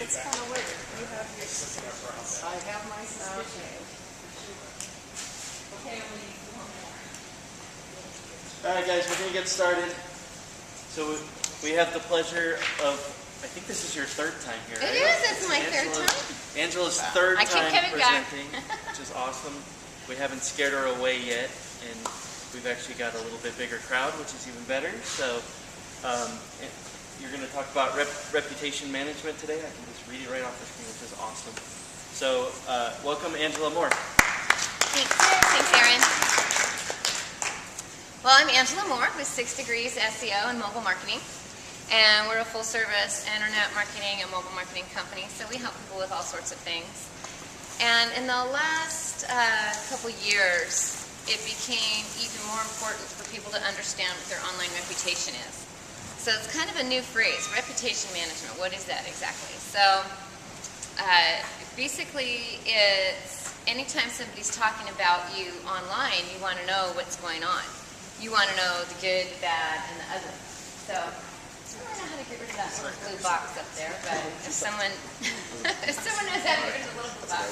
It's kind of weird. You have your suspicions. I have my suspicions. Okay, we need one more. Alright guys, we're going to get started. So we have the pleasure of, I think this is your third time here, right? It is, it's my third time. Angela's third I keep time coming back. presenting, which is awesome. We haven't scared her away yet, and we've actually got a little bit bigger crowd, which is even better. So you're going to talk about reputation management today. I can just read it right off the screen, which is awesome. So welcome, Angela Moore. Thanks. Thanks, Aaron. Well, I'm Angela Moore with 6 Degrees SEO and Mobile Marketing. And we're a full-service internet marketing and mobile marketing company, so we help people with all sorts of things. And in the last couple years, it became even more important for people to understand what their online reputation is. So it's kind of a new phrase, reputation management. What is that exactly? So basically, it's anytime somebody's talking about you online, you want to know what's going on. You want to know the good, the bad, and the ugly. So I don't know how to get rid of that little blue box up there, but if someone if someone knows how to get rid of the little blue box,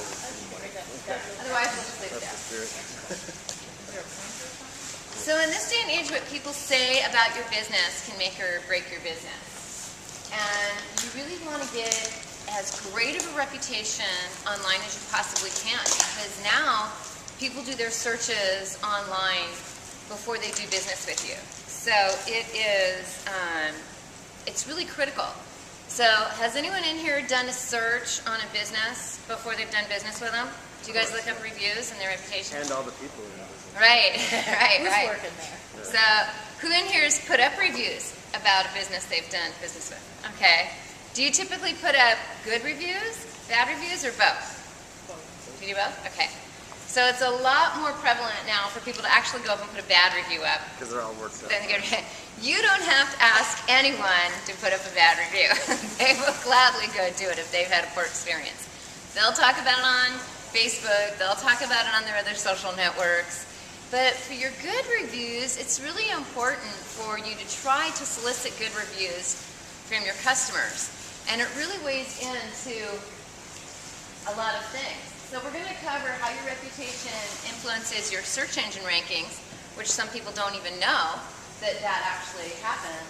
otherwise we'll just leave it there. So in this day and age, what people say about your business can make or break your business. And you really want to get as great of a reputation online as you possibly can, because now people do their searches online before they do business with you. So it is, it's really critical. So has anyone in here done a search on a business before they've done business with them? Do you guys look up reviews and their reputation? And all the people in the business. Right, right, Who's right. working there? So who in here has put up reviews about a business they've done business with? Okay. Do you typically put up good reviews, bad reviews, or both? Both. You do both? Okay. So it's a lot more prevalent now for people to actually go up and put a bad review up. Because they're all worked up. You don't have to ask anyone to put up a bad review. They will gladly go do it if they've had a poor experience. They'll talk about it on Facebook, they'll talk about it on their other social networks. But for your good reviews, it's really important for you to try to solicit good reviews from your customers. And it really weighs into a lot of things. So we're going to cover how your reputation influences your search engine rankings, which some people don't even know that actually happens.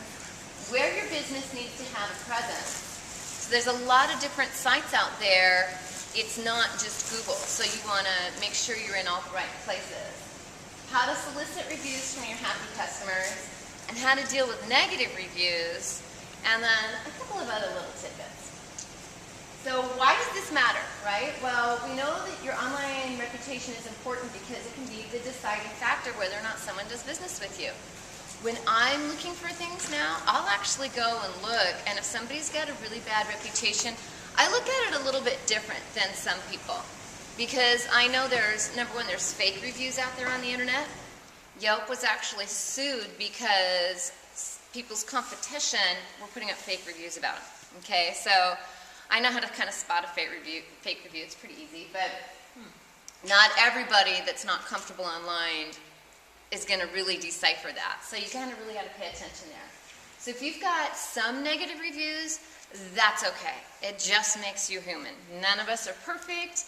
Where your business needs to have a presence. So there's a lot of different sites out there. It's not just Google, so you want to make sure you're in all the right places. How to solicit reviews from your happy customers, and how to deal with negative reviews, and then a couple of other little tidbits. So why does this matter, right? Well, we know that your online reputation is important because it can be the deciding factor whether or not someone does business with you. When I'm looking for things now, I'll actually go and look, and if somebody's got a really bad reputation, I look at it a little bit different than some people. Because I know there's, number one, there's fake reviews out there on the internet. Yelp was actually sued because people's competition were putting up fake reviews about them. Okay, so I know how to kind of spot a fake review. It's pretty easy, but not everybody that's not comfortable online is going to really decipher that. So you kind of really got to pay attention there. So if you've got some negative reviews, that's okay. It just makes you human. None of us are perfect.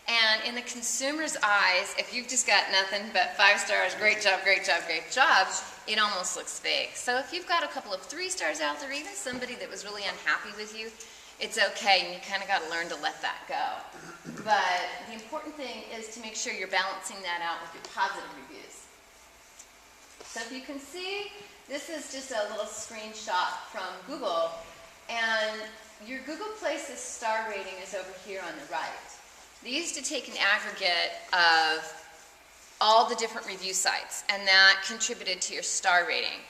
And in the consumer's eyes, if you've just got nothing but 5 stars, great job, great job, great job, it almost looks fake. So if you've got a couple of 3 stars out there, even somebody that was really unhappy with you, it's okay, and you kind of got to learn to let that go. But the important thing is to make sure you're balancing that out with your positive reviews. So if you can see, this is just a little screenshot from Google, and your Google Places star rating is over here on the right. They used to take an aggregate of all the different review sites, and that contributed to your star rating.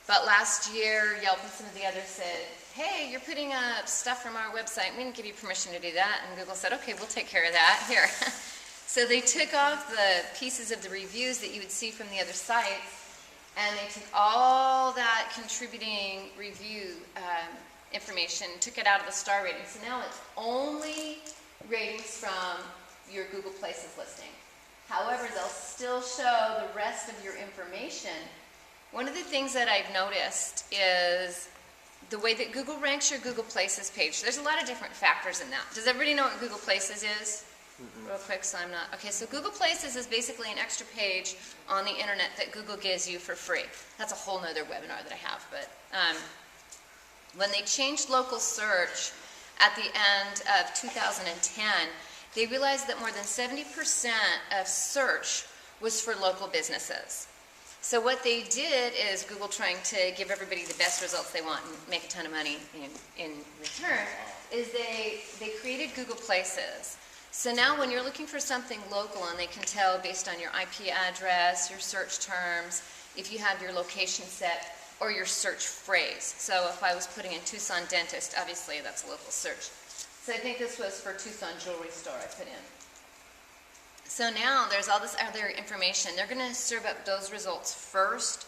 But last year, Yelp and some of the others said, hey, you're putting up stuff from our website. We didn't give you permission to do that. And Google said, okay, we'll take care of that. Here. So they took off the pieces of the reviews that you would see from the other sites, and they took all that contributing review information, took it out of the star rating. So now it's only ratings from your Google Places listing. However, they'll still show the rest of your information. One of the things that I've noticed is the way that Google ranks your Google Places page, there's a lot of different factors in that. Does everybody know what Google Places is? Real quick, so I'm not... Okay, so Google Places is basically an extra page on the internet that Google gives you for free. That's a whole nother webinar that I have, but when they changed local search at the end of 2010, they realized that more than 70% of search was for local businesses. So what they did is Google, trying to give everybody the best results they want and make a ton of money in return, is they created Google Places. So now when you're looking for something local, and they can tell based on your IP address, your search terms, if you have your location set, or your search phrase. So if I was putting in Tucson dentist, obviously that's a local search. So I think this was for Tucson jewelry store I put in. So now there's all this other information. They're going to serve up those results first.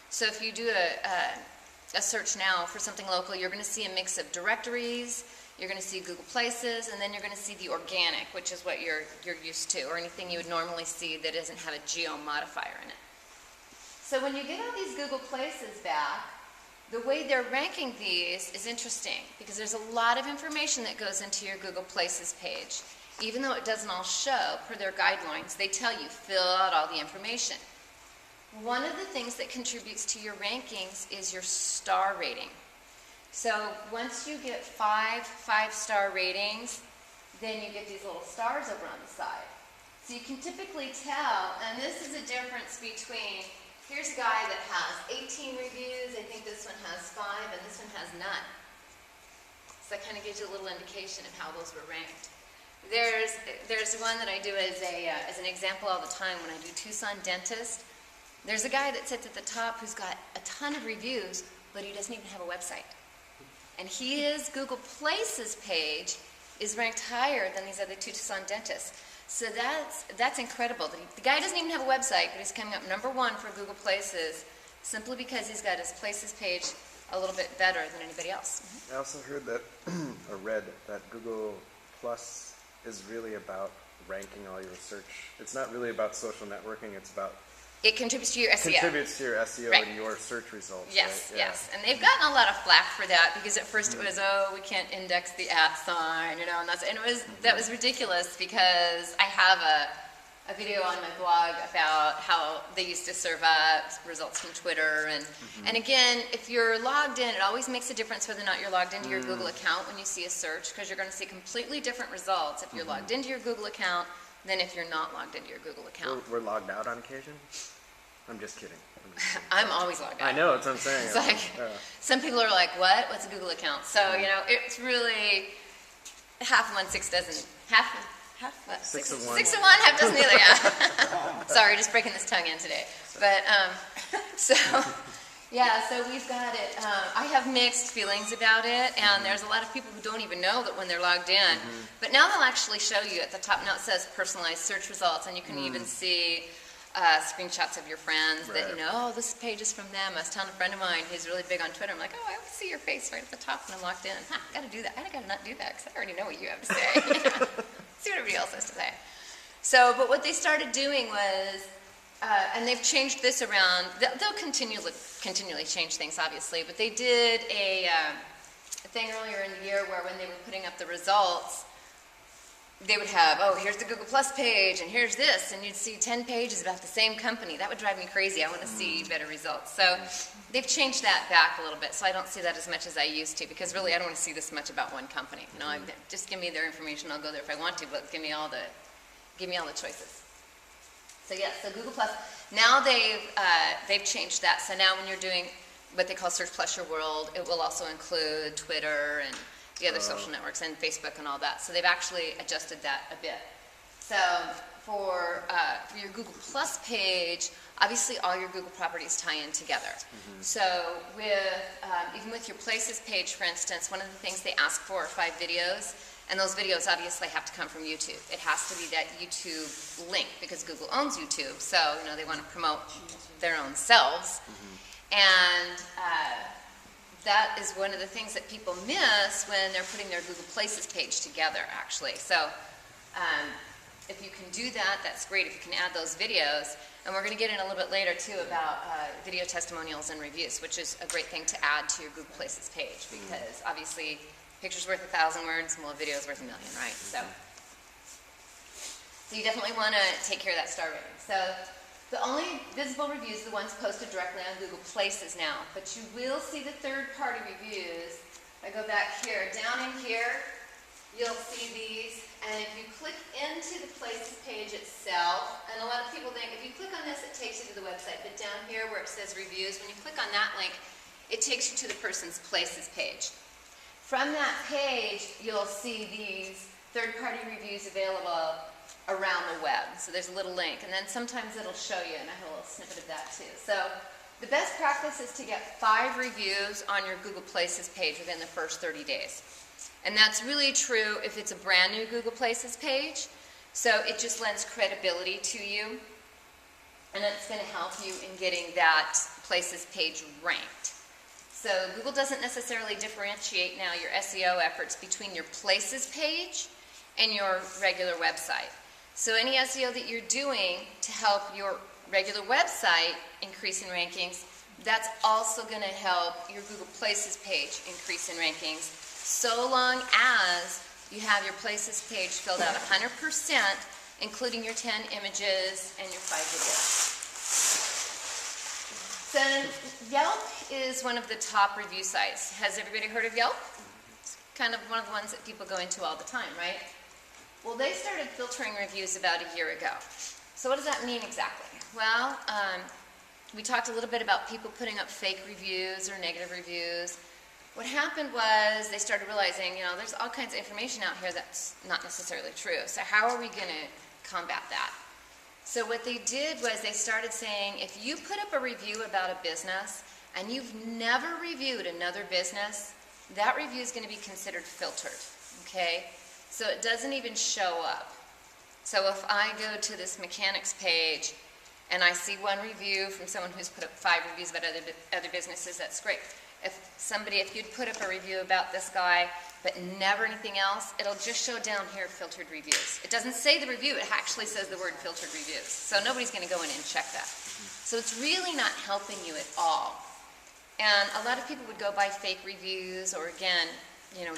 So if you do a search now for something local, you're going to see a mix of directories, you're going to see Google Places, and then you're going to see the organic, which is what you're used to, or anything you would normally see that doesn't have a geo modifier in it. So when you get all these Google Places back, the way they're ranking these is interesting, because there's a lot of information that goes into your Google Places page. Even though it doesn't all show, per their guidelines, they tell you, fill out all the information. One of the things that contributes to your rankings is your star rating. So once you get five-star ratings, then you get these little stars over on the side. So you can typically tell, and this is a difference between, here's a guy that has 18 reviews, I think this one has 5, and this one has none. So that kind of gives you a little indication of how those were ranked. There's one that I do as an example all the time when I do Tucson dentist. There's a guy that sits at the top who's got a ton of reviews, but he doesn't even have a website. And his Google Places page is ranked higher than these other two Tucson dentists. So that's incredible. The guy doesn't even have a website, but he's coming up #1 for Google Places simply because he's got his Places page a little bit better than anybody else. I also heard that, or read that Google Plus is really about ranking all your search. It's not really about social networking, it's about... It contributes to your SEO. Contributes to your SEO right. and your search results. Yes, right? Yeah. yes. And they've gotten a lot of flack for that, because at first it was, oh, we can't index the @ sign, you know, and that was ridiculous, because I have a video on my blog about how they used to serve up results from Twitter, and again, if you're logged in, it always makes a difference whether or not you're logged into your Google account when you see a search, because you're going to see completely different results if you're logged into your Google account than if you're not logged into your Google account. We're logged out on occasion? I'm just kidding. I'm always logged out. I know, that's what I'm saying. It's like, some people are like, what? What's a Google account? So, you know, it's really half one, 6 dozen. Half what? 6 of 1. 6 of 1, half dozen the other, yeah. Sorry, just breaking this tongue in today. But, so we've got it. I have mixed feelings about it, and there's a lot of people who don't even know that when they're logged in. But now they'll actually show you at the top. Now it says personalized search results, and you can even see screenshots of your friends that, you know, oh, this page is from them. I was telling a friend of mine who's really big on Twitter, I'm like, oh, I always see your face right at the top when I'm logged in. I gotta do that. I gotta not do that, because I already know what you have to say. See what everybody else has to say. So, but what they started doing was, and they've changed this around, they'll continually change things, obviously, but they did a thing earlier in the year where when they were putting up the results, they would have, oh, here's the Google Plus page, and here's this, and you'd see 10 pages about the same company. That would drive me crazy. I want to see better results. So they've changed that back a little bit, so I don't see that as much as I used to, because really I don't want to see this much about one company. You know, just give me their information. I'll go there if I want to, but give me all the choices. So yeah, so Google Plus. Now they've changed that. So now when you're doing what they call Search Plus Your World, it will also include Twitter and the other social networks and Facebook and all that. So they've actually adjusted that a bit. So for your Google Plus page, obviously all your Google properties tie in together. So even with your Places page, for instance, one of the things they ask for are 5 videos, and those videos obviously have to come from YouTube. It has to be that YouTube link, because Google owns YouTube, so you know they want to promote their own selves. And that is one of the things that people miss when they're putting their Google Places page together, actually. So if you can do that, that's great. If you can add those videos. And we're going to get in a little bit later, too, about video testimonials and reviews, which is a great thing to add to your Google Places page, because obviously, picture's worth 1,000 words, well, a video's worth 1,000,000, right? So you definitely want to take care of that star rating. So the only visible reviews are the ones posted directly on Google Places now, but you will see the third-party reviews. I go back here, down in here, you'll see these, and if you click into the Places page itself, and a lot of people think if you click on this, it takes you to the website, but down here where it says reviews, when you click on that link, it takes you to the person's Places page. From that page, you'll see these third-party reviews available around the web. So there's a little link, and then sometimes it'll show you, and I have a little snippet of that too. So the best practice is to get 5 reviews on your Google Places page within the first 30 days. And that's really true if it's a brand new Google Places page. So it just lends credibility to you, and it's going to help you in getting that Places page ranked. So Google doesn't necessarily differentiate now your SEO efforts between your Places page and your regular website. So any SEO that you're doing to help your regular website increase in rankings, that's also going to help your Google Places page increase in rankings, so long as you have your Places page filled out 100%, including your 10 images and your 5 videos. So Yelp is one of the top review sites. Has everybody heard of Yelp? It's kind of one of the ones that people go into all the time, right? Well, they started filtering reviews about a year ago. So what does that mean exactly? Well, we talked a little bit about people putting up fake reviews or negative reviews. What happened was they started realizing, there's all kinds of information out here that's not necessarily true. So how are we going to combat that? So what they did was they started saying, if you put up a review about a business and you've never reviewed another business, that review is going to be considered filtered, okay? So it doesn't even show up. So if I go to this mechanics page and I see one review from someone who's put up 5 reviews about other businesses, that's great. If you'd put up a review about this guy, but never anything else, it'll just show down here filtered reviews. It doesn't say the review, it actually says the word filtered reviews. So nobody's going to go in and check that. So it's really not helping you at all. And a lot of people would go buy fake reviews, or again,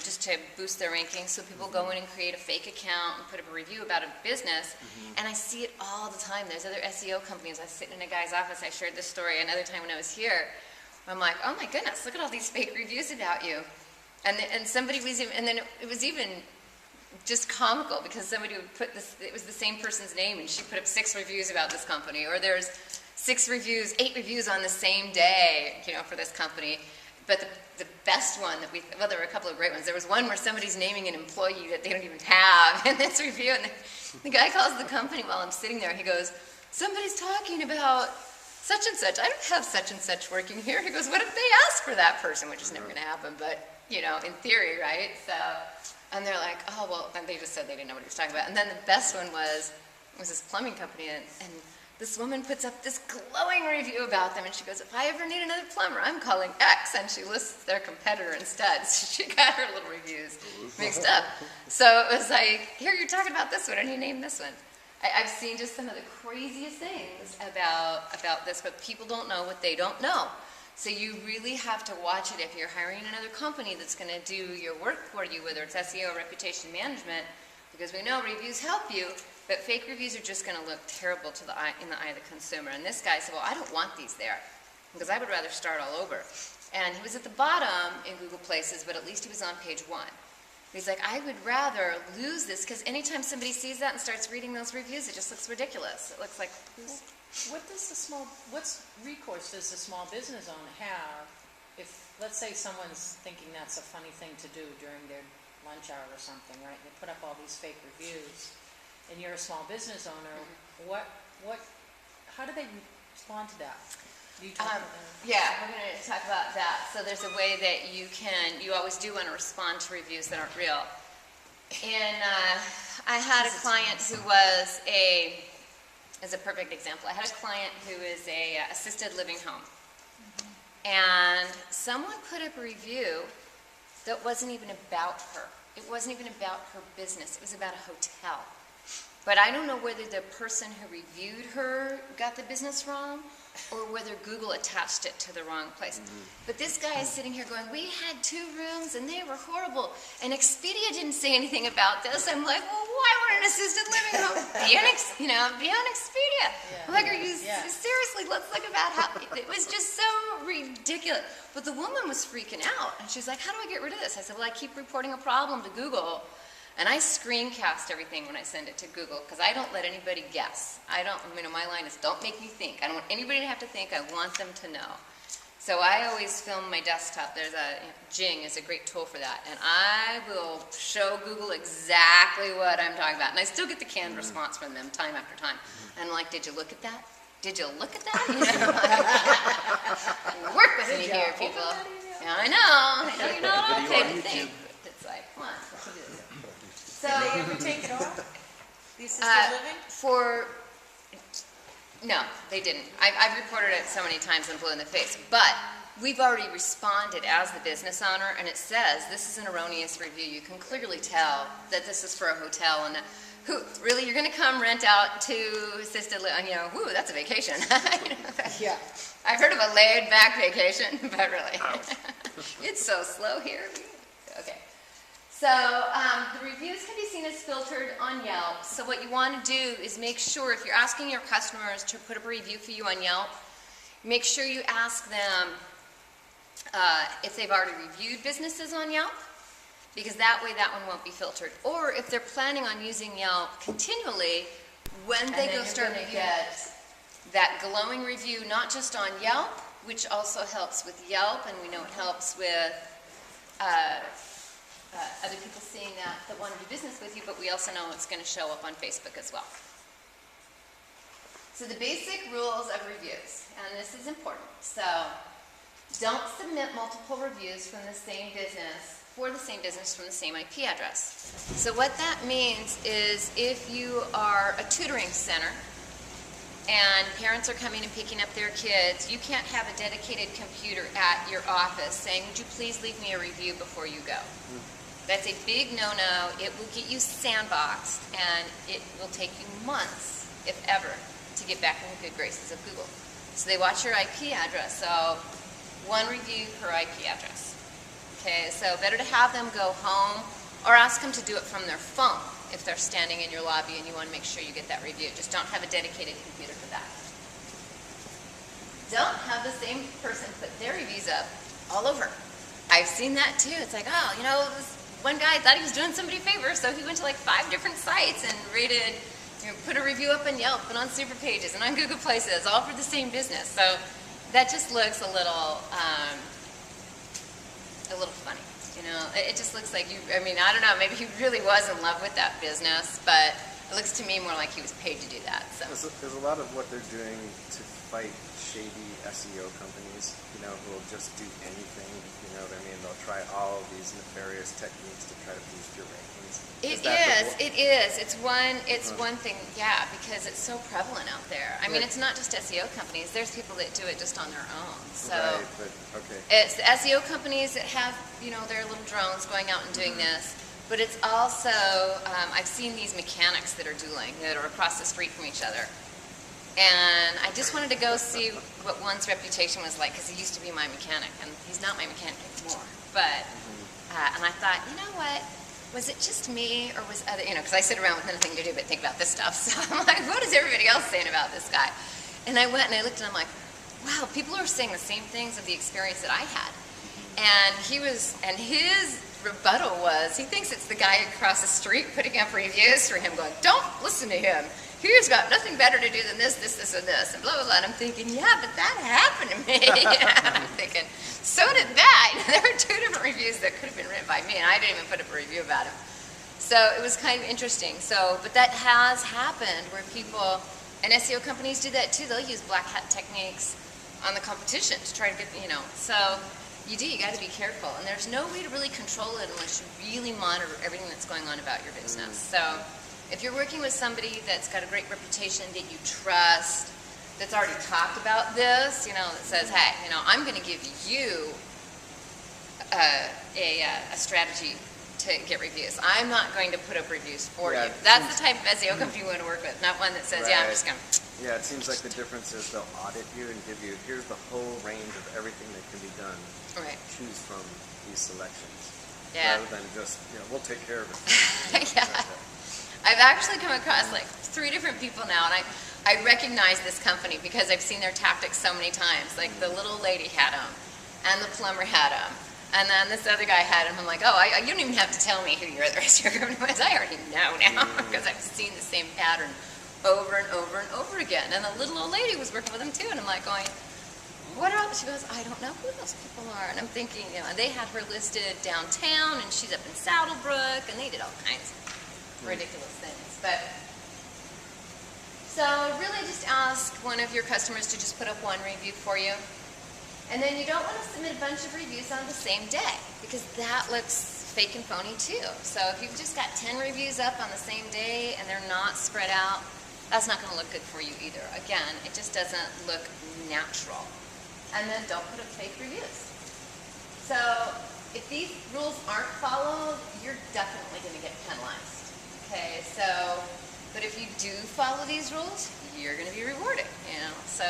just to boost their rankings. So people go in and create a fake account and put up a review about a business. And I see it all the time. There's other SEO companies. I was sitting in a guy's office. I shared this story another time when I was here. I'm like, oh my goodness, look at all these fake reviews about you. And somebody was even, and then it was even just comical because somebody would put this, it was the same person's name, and she put up 6 reviews about this company, or there's 8 reviews on the same day, for this company. But the best one that there were a couple of great ones. There was one where somebody's naming an employee that they don't even have in this review, and the guy calls the company while I'm sitting there. He goes, somebody's talking about such and such. I don't have such and such working here. He goes, what if they ask for that person? Which is never going to happen, but, in theory, right? So, and they're like, oh, well, and they just said they didn't know what he was talking about. And then the best one was this plumbing company, and this woman puts up this glowing review about them, and she goes, if I ever need another plumber, I'm calling X, and she lists their competitor instead. So she got her little reviews mixed up. So it was like, here, you're talking about this one, and you named this one. I've seen just some of the craziest things about this, but people don't know what they don't know. So you really have to watch it if you're hiring another company that's going to do your work for you, whether it's SEO or reputation management, because we know reviews help you, but fake reviews are just going to look terrible in the eye of the consumer. And this guy said, well, I don't want these there, because I would rather start all over. And he was at the bottom in Google Places, but at least he was on page 1. He's like, I would rather lose this, because anytime somebody sees that and starts reading those reviews, it just looks ridiculous. It looks like, What recourse does the small business owner have if, let's say, someone's thinking that's a funny thing to do during their lunch hour or something, right? They put up all these fake reviews, and you're a small business owner. How do they respond to that? yeah, we're going to talk about that. So there's a way that you always do want to respond to reviews that aren't real. And I had a client who was as a perfect example, I had a client who is a assisted living home. And someone put up a review that wasn't even about her. It wasn't even about her business. It was about a hotel. But I don't know whether the person who reviewed her got the business wrong or whether Google attached it to the wrong place. But this guy is sitting here going, we had 2 rooms and they were horrible. And Expedia didn't say anything about this. I'm like, well, why would an assisted living home be on Expedia? I'm like, are you seriously, let's look about how, it was just so ridiculous. But the woman was freaking out. And she's like, how do I get rid of this? I said, well, I keep reporting a problem to Google. And I screencast everything when I send it to Google because I don't let anybody guess. My line is don't make me think. I don't want anybody to have to think. I want them to know. So I always film my desktop. There's Jing is a great tool for that. And I will show Google exactly what I'm talking about. And I still get the canned response from them time after time. And I'm like, did you look at that? Did you look at that? Work with me here, people. Yeah, I know you're not all paid to think. It's like, come on, let's do this. So, did they ever take it off? The assisted living? No, they didn't. I've reported it so many times and blew in the face. But we've already responded as the business owner, and it says this is an erroneous review. You can clearly tell that this is for a hotel, and really, you're going to come rent out to assisted living? Whoo, that's a vacation. Yeah. I've heard of a laid-back vacation, but really, it's so slow here. Okay. So the reviews can be seen as filtered on Yelp. So what you want to do is make sure, if you're asking your customers to put up a review for you on Yelp, make sure you ask them if they've already reviewed businesses on Yelp, because that way that one won't be filtered. Or if they're planning on using Yelp continually, when they go start to get that glowing review, not just on Yelp, which also helps with Yelp, and we know it helps with other people seeing that want to do business with you, but we also know it's going to show up on Facebook as well. So the basic rules of reviews, and this is important. So don't submit multiple reviews from the same business for the same business from the same IP address. So what that means is if you are a tutoring center and parents are coming and picking up their kids, you can't have a dedicated computer at your office saying, would you please leave me a review before you go? That's a big no-no. It will get you sandboxed, and it will take you months, if ever, to get back in the good graces of Google. So they watch your IP address, so 1 review per IP address. Okay, so better to have them go home or ask them to do it from their phone if they're standing in your lobby and you want to make sure you get that review. Just don't have a dedicated computer for that. Don't have the same person put their reviews up all over. I've seen that too. It's like, oh, this one guy thought he was doing somebody a favor, so he went to like 5 different sites and rated, put a review up on Yelp and on Super Pages and on Google Places, all for the same business. So that just looks a little funny. It just looks like I don't know, maybe he really was in love with that business, but it looks to me more like he was paid to do that. So there's a lot of what they're doing to fight shady SEO companies, who will just do anything, what I mean? They'll try all of these nefarious techniques to try to boost your rankings. It is. It's one thing, because it's so prevalent out there. I mean, it's not just SEO companies. There's people that do it just on their own. So right, but, okay. It's the SEO companies that have, their little drones going out and doing this. But it's also, I've seen these mechanics that are dueling, that are across the street from each other. And I just wanted to go see what one's reputation was like, because he used to be my mechanic, and he's not my mechanic anymore. But, and I thought, you know what, was it just me, or was other, because I sit around with nothing to do but think about this stuff. So I'm like, what is everybody else saying about this guy? And I went and I looked, and I'm like, wow, people are saying the same things of the experience that I had. And his rebuttal was, he thinks it's the guy across the street putting up reviews for him, going, don't listen to him. He's got nothing better to do than this, and this, and blah, blah, blah. And I'm thinking, yeah, but that happened to me. I'm thinking, so did that. There were 2 different reviews that could have been written by me, and I didn't even put up a review about him. So it was kind of interesting. But that has happened where people, and SEO companies do that too. They'll use black hat techniques on the competition to try to get, So you got to be careful. And there's no way to really control it unless you really monitor everything that's going on about your business. So if you're working with somebody that's got a great reputation that you trust, that's already talked about this, that says, hey, I'm going to give you a strategy to get reviews. I'm not going to put up reviews for Yeah, you. That's the type of SEO company you want to work with, not one that says, yeah, I'm Right. just going to. Yeah, it seems like the difference is they'll audit you and give you, here's the whole range of everything that can be done. Right. Choose from these selections. Yeah. Rather than just, we'll take care of it. Yeah. I've actually come across like 3 different people now, and I recognize this company because I've seen their tactics so many times. Like the little lady had them, and the plumber had them, and then this other guy had them. I'm like, oh, you don't even have to tell me who your other SEO company was. I already know now because I've seen the same pattern over and over and over again. And the little old lady was working with them too, and I'm like going, what are all, she goes, I don't know who those people are. And I'm thinking, they had her listed downtown, and she's up in Saddlebrook, and they did all kinds of ridiculous things. But so really just ask one of your customers to just put up 1 review for you. And then you don't want to submit a bunch of reviews on the same day, because that looks fake and phony too. So if you've just got 10 reviews up on the same day and they're not spread out, that's not going to look good for you either. Again, it just doesn't look natural. And then don't put up fake reviews. So if these rules aren't followed, you're definitely going to get penalized. Okay, so, but if you do follow these rules, you're going to be rewarded, So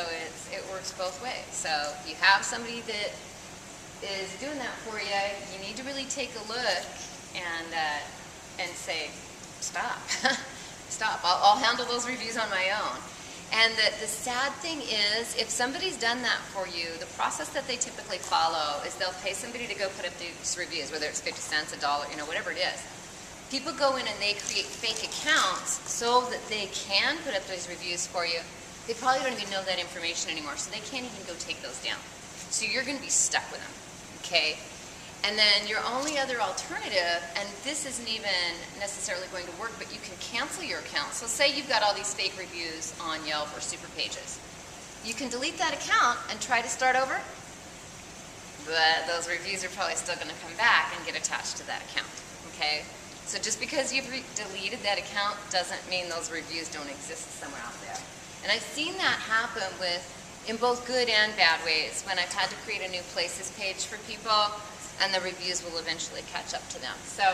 it works both ways. So if you have somebody that is doing that for you, you need to really take a look and say, stop, stop. I'll handle those reviews on my own. And the sad thing is, if somebody's done that for you, the process that they typically follow is they'll pay somebody to go put up these reviews, whether it's 50 cents, $1, whatever it is. People go in and they create fake accounts so that they can put up those reviews for you. They probably don't even know that information anymore, so they can't even go take those down. So you're going to be stuck with them, okay? And then your only other alternative, and this isn't even necessarily going to work, but you can cancel your account. So say you've got all these fake reviews on Yelp or Superpages. You can delete that account and try to start over, but those reviews are probably still going to come back and get attached to that account, okay? So just because you've deleted that account doesn't mean those reviews don't exist somewhere out there. And I've seen that happen in both good and bad ways, when I've had to create a new places page for people, and the reviews will eventually catch up to them. So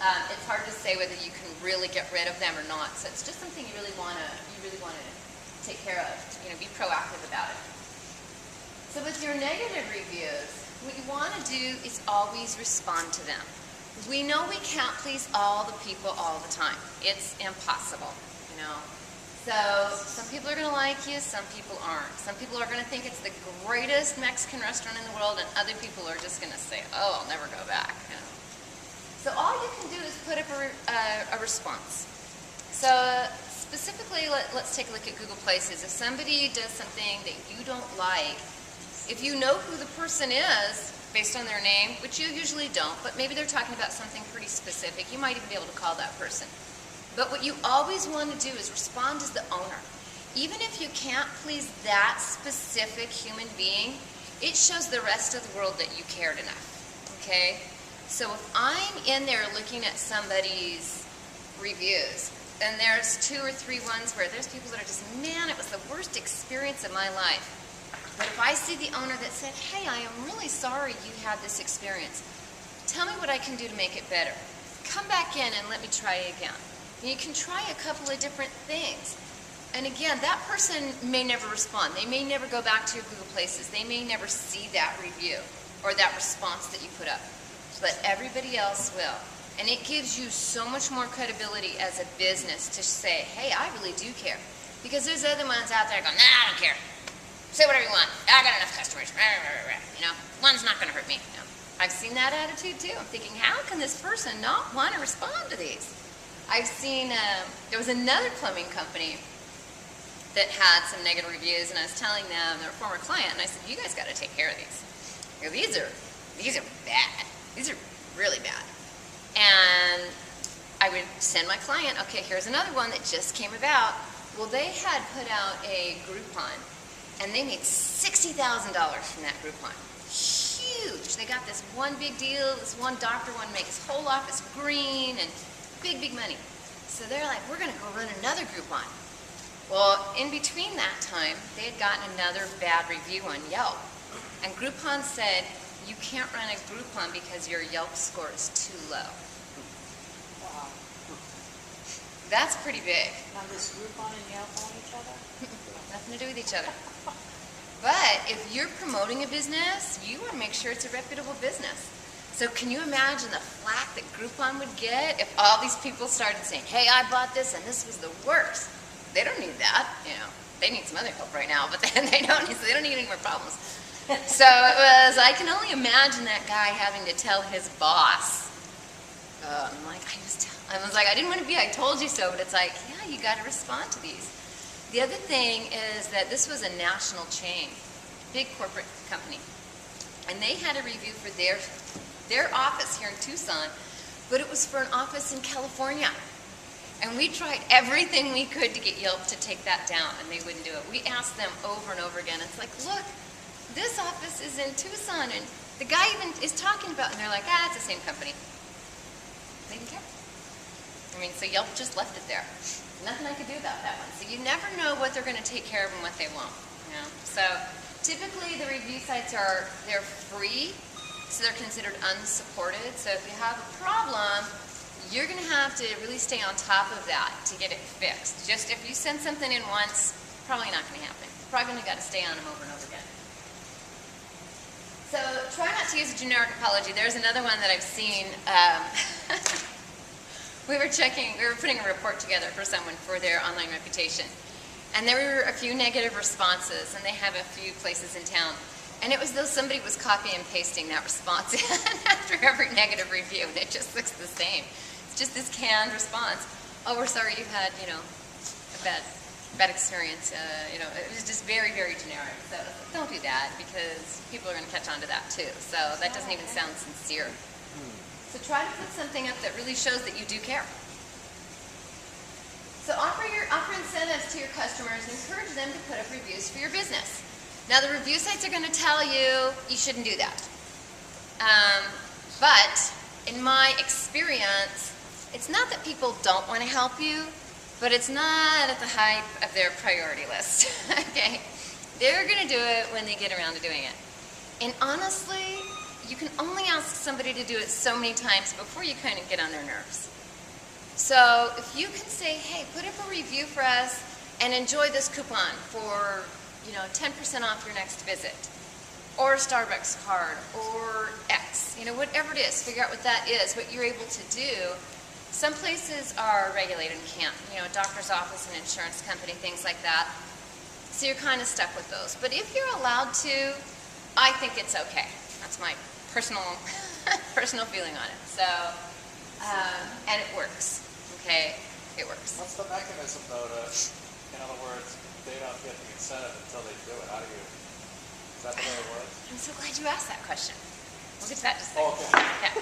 it's hard to say whether you can really get rid of them or not. So it's just something you really want to take care of. Be proactive about it. So with your negative reviews, what you want to do is always respond to them. We know we can't please all the people all the time. It's impossible, So some people are going to like you, some people aren't. Some people are going to think it's the greatest Mexican restaurant in the world, and other people are just going to say, oh, I'll never go back. So all you can do is put up a response. So specifically, let's take a look at Google Places. If somebody does something that you don't like, if you know who the person is, based on their name, which you usually don't, but maybe they're talking about something pretty specific, you might even be able to call that person. But what you always want to do is respond as the owner. Even if you can't please that specific human being, it shows the rest of the world that you cared enough, okay? So if I'm in there looking at somebody's reviews, and there's 2 or 3 ones where there's people that are just, man, it was the worst experience of my life. But if I see the owner that said, hey, I am really sorry you had this experience. Tell me what I can do to make it better. Come back in and let me try again. And you can try a couple of different things. And again, that person may never respond. They may never go back to your Google Places. They may never see that review or that response that you put up. But everybody else will. And it gives you so much more credibility as a business to say, hey, I really do care. Because there's other ones out there going, nah, I don't care. Say whatever you want. I got enough customers. One's not going to hurt me. I've seen that attitude too. I'm thinking, how can this person not want to respond to these? I've seen, there was another plumbing company that had some negative reviews, and I was telling them, they're a former client, and I said, you guys got to take care of these. These are bad. These are really bad. And I would send my client, okay, here's another one that just came about. Well, they had put out a Groupon, and they made $60,000 from that Groupon. Huge. They got this one big deal. This one doctor wanted to make his whole office green, and big, big money. So they're like, we're going to go run another Groupon. Well, in between that time, they had gotten another bad review on Yelp. And Groupon said, you can't run a Groupon because your Yelp score is too low. Wow. That's pretty big. Now does Groupon and Yelp own each other? Nothing to do with each other. But if you're promoting a business, you want to make sure it's a reputable business. So can you imagine the flack that Groupon would get if all these people started saying, hey, I bought this and this was the worst? They don't need that, you know. They need some other help right now, but then they don't need any more problems. So it was, I can only imagine that guy having to tell his boss. I was like, I didn't want to be, I told you so, but it's like, yeah, you got to respond to these. The other thing is that this was a national chain, big corporate company, and they had a review for their office here in Tucson, but it was for an office in California. And we tried everything we could to get Yelp to take that down, and they wouldn't do it. We asked them over and over again. It's like, look, this office is in Tucson, and the guy even is talking about, and they're like, it's the same company. They didn't care. I mean, so Yelp just left it there. Nothing I could do about that one. So you never know what they're going to take care of and what they won't. You know? So typically the review sites they're free, so they're considered unsupported. So if you have a problem, you're going to have to really stay on top of that to get it fixed. Just if you send something in once, probably not going to happen. Probably going to got to stay on them over and over again. So try not to use a generic apology. There's another one that I've seen. We were putting a report together for someone for their online reputation. And there were a few negative responses, and they have a few places in town. And it was though somebody was copy and pasting that response in after every negative review, and it just looks the same. It's just this canned response. Oh, we're sorry you had, a bad experience. It was just very, very generic. So don't do that, because people are going to catch on to that too. So that doesn't even sound sincere. So try to put something up that really shows that you do care. So offer incentives to your customers and encourage them to put up reviews for your business. Now the review sites are going to tell you shouldn't do that. But in my experience, it's not that people don't want to help you, but it's not at the height of their priority list. Okay? They're going to do it when they get around to doing it. And honestly, you can only ask somebody to do it so many times before you kind of get on their nerves. So if you can say, hey, put up a review for us and enjoy this coupon for 10% off your next visit, or a Starbucks card, or X, whatever it is, figure out what that is, what you're able to do. Some places are regulated and can't, a doctor's office, an insurance company, things like that. So you're kind of stuck with those. But if you're allowed to, I think it's okay. That's my personal feeling on it. So, and it works. Okay, it works. What's the mechanism though to, in other words, they don't get the incentive until they do it? How do you, is that the way it works? I'm so glad you asked that question. We'll get to that just a second. Oh, okay. Yeah.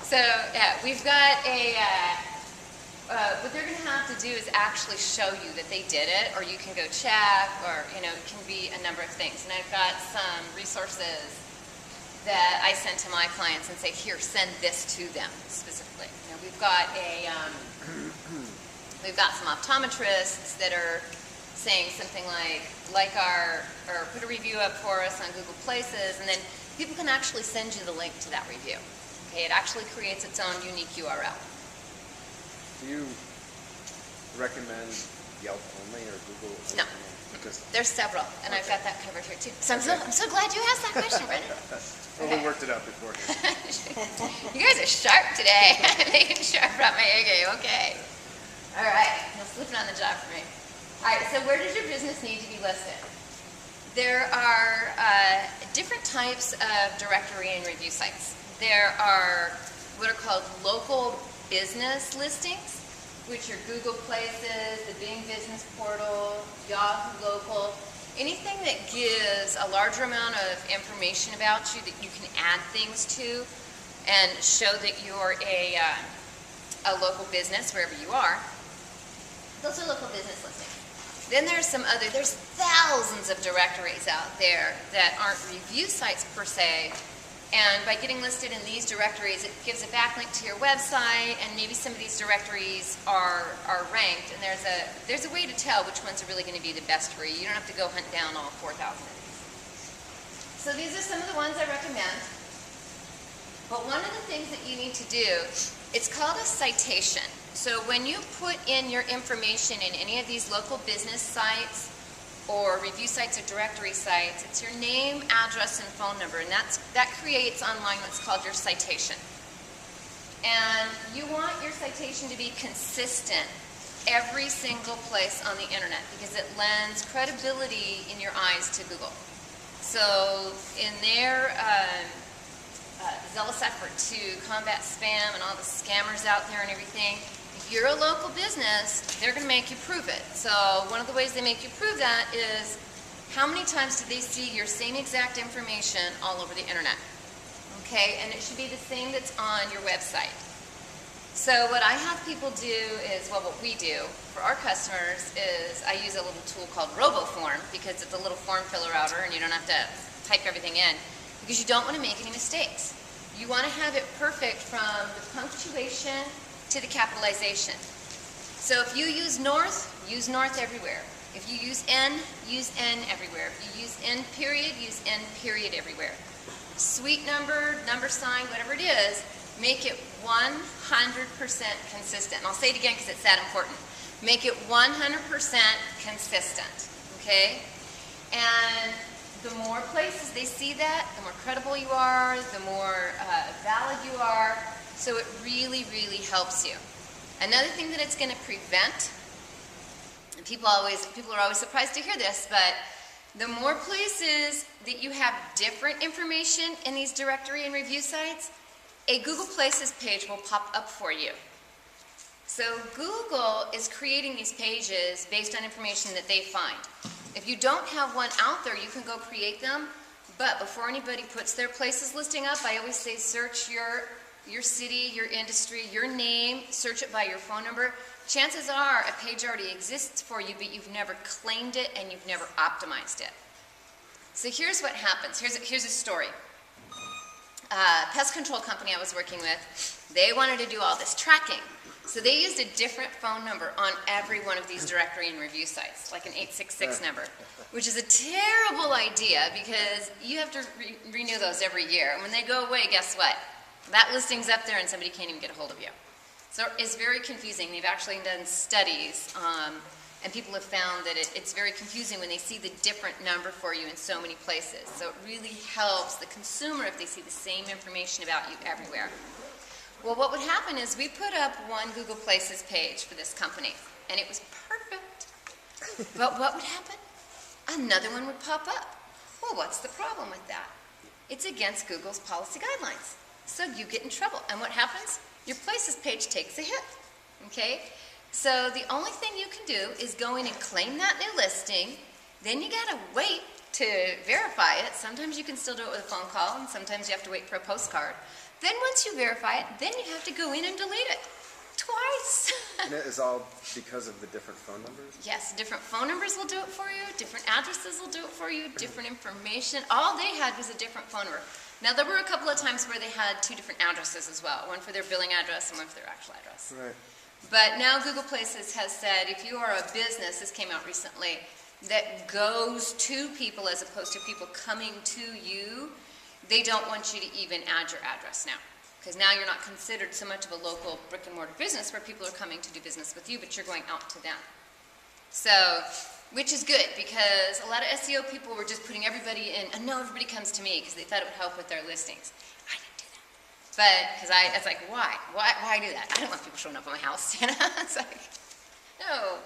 So, yeah, we've got what they're going to have to do is actually show you that they did it, or you can go check, or, it can be a number of things. And I've got some resources that I send to my clients and say, here, send this to them specifically. We've got some optometrists that are saying something like or put a review up for us on Google Places, and then people can actually send you the link to that review. Okay, it actually creates its own unique URL. Do you recommend Yelp only or Google only? No. There's several, and I've got that covered here too. So I'm so glad you asked that question, Brendan. Well, we worked it out before. You guys are sharp today. Making sure I brought my A game. Okay. All right. No slipping on the job for me. All right. So where does your business need to be listed? There are different types of directory and review sites. There are what are called local business listings, which are Google Places, the Bing Business Portal, Yahoo Local, anything that gives a larger amount of information about you that you can add things to and show that you're a local business wherever you are. Those are local business listings. Then there's thousands of directories out there that aren't review sites per se. And by getting listed in these directories, it gives a backlink to your website, and maybe some of these directories are ranked, and there's a way to tell which ones are really going to be the best for you. You don't have to go hunt down all 4,000 of these. So these are some of the ones I recommend. But one of the things that you need to do, it's called a citation. So when you put in your information in any of these local business sites or review sites or directory sites, it's your name, address, and phone number, and that creates online what's called your citation. And you want your citation to be consistent every single place on the internet because it lends credibility in your eyes to Google. So in their zealous effort to combat spam and all the scammers out there and everything, if you're a local business, they're going to make you prove it. So one of the ways they make you prove that is how many times do they see your same exact information all over the internet? Okay, and it should be the same that's on your website. So what I have people do is, well, what we do for our customers is I use a little tool called RoboForm because it's a little form filler outer and you don't have to type everything in because you don't want to make any mistakes. You want to have it perfect from the punctuation to the capitalization. So if you use north everywhere. If you use N everywhere. If you use N period, use N period everywhere. Suite number, number sign, whatever it is, make it 100% consistent. And I'll say it again because it's that important. Make it 100% consistent, okay? And the more places they see that, the more credible you are, the more valid you are. So it really, really helps you. Another thing that it's going to prevent, and people are always surprised to hear this, but the more places that you have different information in these directory and review sites, a Google Places page will pop up for you. So Google is creating these pages based on information that they find. If you don't have one out there, you can go create them, but before anybody puts their places listing up, I always say search your city, your industry, your name, search it by your phone number. Chances are a page already exists for you, but you've never claimed it and you've never optimized it. So here's what happens. Here's a story. Pest control company I was working with, they wanted to do all this tracking. So they used a different phone number on every one of these directory and review sites, like an 866 number, which is a terrible idea because you have to renew those every year. And when they go away, guess what? That listing's up there and somebody can't even get a hold of you. So it's very confusing. They've actually done studies, and people have found that it's very confusing when they see the different number for you in so many places. So it really helps the consumer if they see the same information about you everywhere. Well, what would happen is we put up one Google Places page for this company, and it was perfect. But what would happen? Another one would pop up. Well, what's the problem with that? It's against Google's policy guidelines. So you get in trouble. And what happens? Your Places page takes a hit. Okay? So the only thing you can do is go in and claim that new listing. Then you got to wait to verify it. Sometimes you can still do it with a phone call, and sometimes you have to wait for a postcard. Then once you verify it, then you have to go in and delete it. Twice. And it is all because of the different phone numbers? Yes, different phone numbers will do it for you, different addresses will do it for you, different information. All they had was a different phone number. Now, there were a couple of times where they had two different addresses as well, one for their billing address and one for their actual address. Right. But now Google Places has said if you are a business, this came out recently, that goes to people as opposed to people coming to you, they don't want you to even add your address now. Because now you're not considered so much of a local brick and mortar business where people are coming to do business with you, but you're going out to them. So, which is good because a lot of SEO people were just putting everybody in, and no, everybody comes to me because they thought it would help with their listings. I didn't do that. But, because it's like, why? Why do that? I don't want people showing up at my house, you know? It's like, no,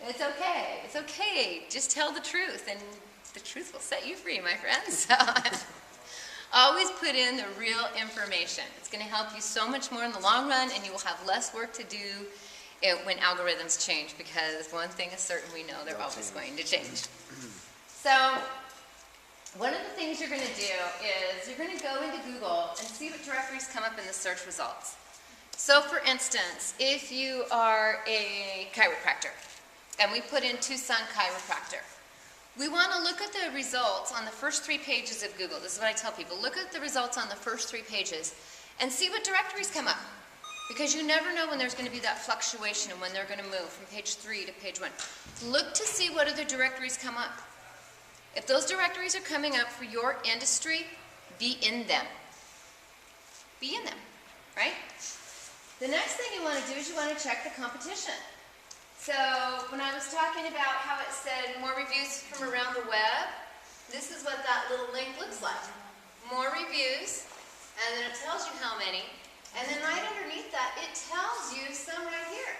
it's okay. It's okay. Just tell the truth, and the truth will set you free, my friends. So, always put in the real information. It's going to help you so much more in the long run, and you will have less work to do when algorithms change, because one thing is certain, we know they're always going to change. So one of the things you're going to do is you're going to go into Google and see what directories come up in the search results. So for instance, if you are a chiropractor, and we put in Tucson chiropractor, we want to look at the results on the first 3 pages of Google. This is what I tell people. Look at the results on the first 3 pages and see what directories come up. Because you never know when there's going to be that fluctuation and when they're going to move from page 3 to page 1. Look to see what other directories come up. If those directories are coming up for your industry, be in them. be in them, right? The next thing you want to do is you want to check the competition. So when I was talking about how it said more reviews from around the web, this is what that little link looks like. More reviews, and then it tells you how many, and then right underneath that, it tells you some right here.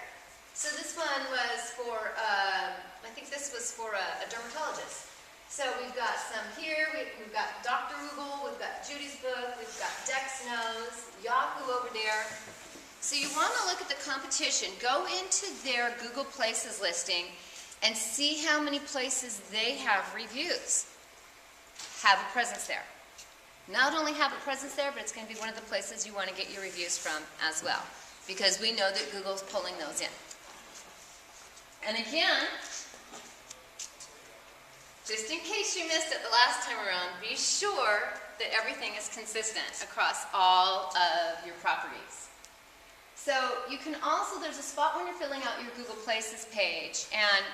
So this one was for, I think this was for a dermatologist. So we've got some here, we've got Dr. Google, we've got Judy's book, we've got Dex Knows, Yahoo over there. So you want to look at the competition. Go into their Google Places listing and see how many places they have reviews. Have a presence there. Not only have a presence there, but it's going to be one of the places you want to get your reviews from as well, because we know that Google's pulling those in. And again, just in case you missed it the last time around, be sure that everything is consistent across all of your properties. So you can also, there's a spot when you're filling out your Google Places page, and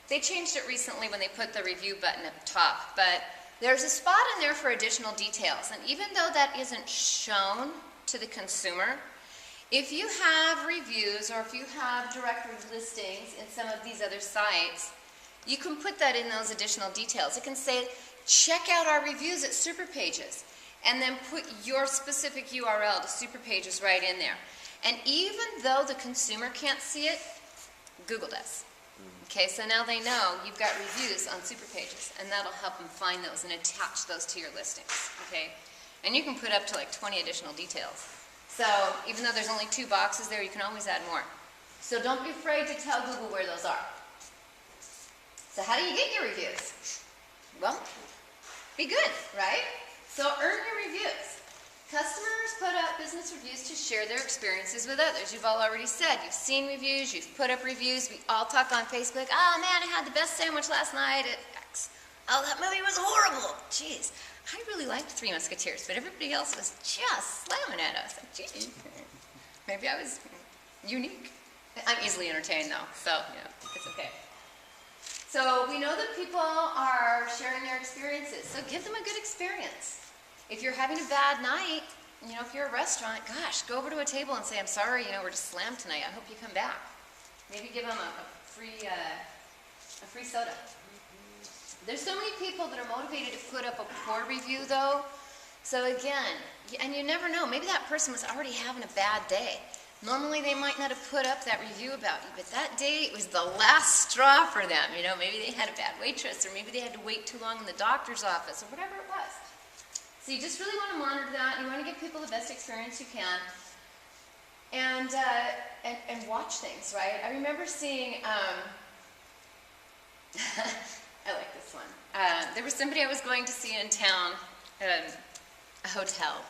they changed it recently when they put the review button at the top, but there's a spot in there for additional details, and even though that isn't shown to the consumer, if you have reviews or if you have directory listings in some of these other sites, you can put that in those additional details. It can say, check out our reviews at Superpages, and then put your specific URL to Superpages right in there. And even though the consumer can't see it, Google does. Okay, so now they know you've got reviews on Superpages, and that'll help them find those and attach those to your listings. Okay, and you can put up to like 20 additional details. So even though there's only 2 boxes there, you can always add more. So don't be afraid to tell Google where those are. So how do you get your reviews? Well, be good, right? So earn your reviews. Customers put up business reviews to share their experiences with others. You've all already said, you've seen reviews, you've put up reviews. We all talk on Facebook, oh man, I had the best sandwich last night at X. Oh, that movie was horrible. Jeez, I really liked Three Musketeers, but everybody else was just slamming at us. Like, geez, maybe I was unique. I'm easily entertained though, so it's okay. So we know that people are sharing their experiences, so give them a good experience. If you're having a bad night, if you're a restaurant, gosh, go over to a table and say, I'm sorry, we're just slammed tonight. I hope you come back. Maybe give them a free soda. There's so many people that are motivated to put up a poor review, though. So again, and you never know, maybe that person was already having a bad day. Normally they might not have put up that review about you, but that day it was the last straw for them. Maybe they had a bad waitress, or maybe they had to wait too long in the doctor's office, or whatever it was. So you just really want to monitor that. You want to give people the best experience you can, and watch things, right? I remember seeing, I like this one. There was somebody I was going to see in town at a hotel,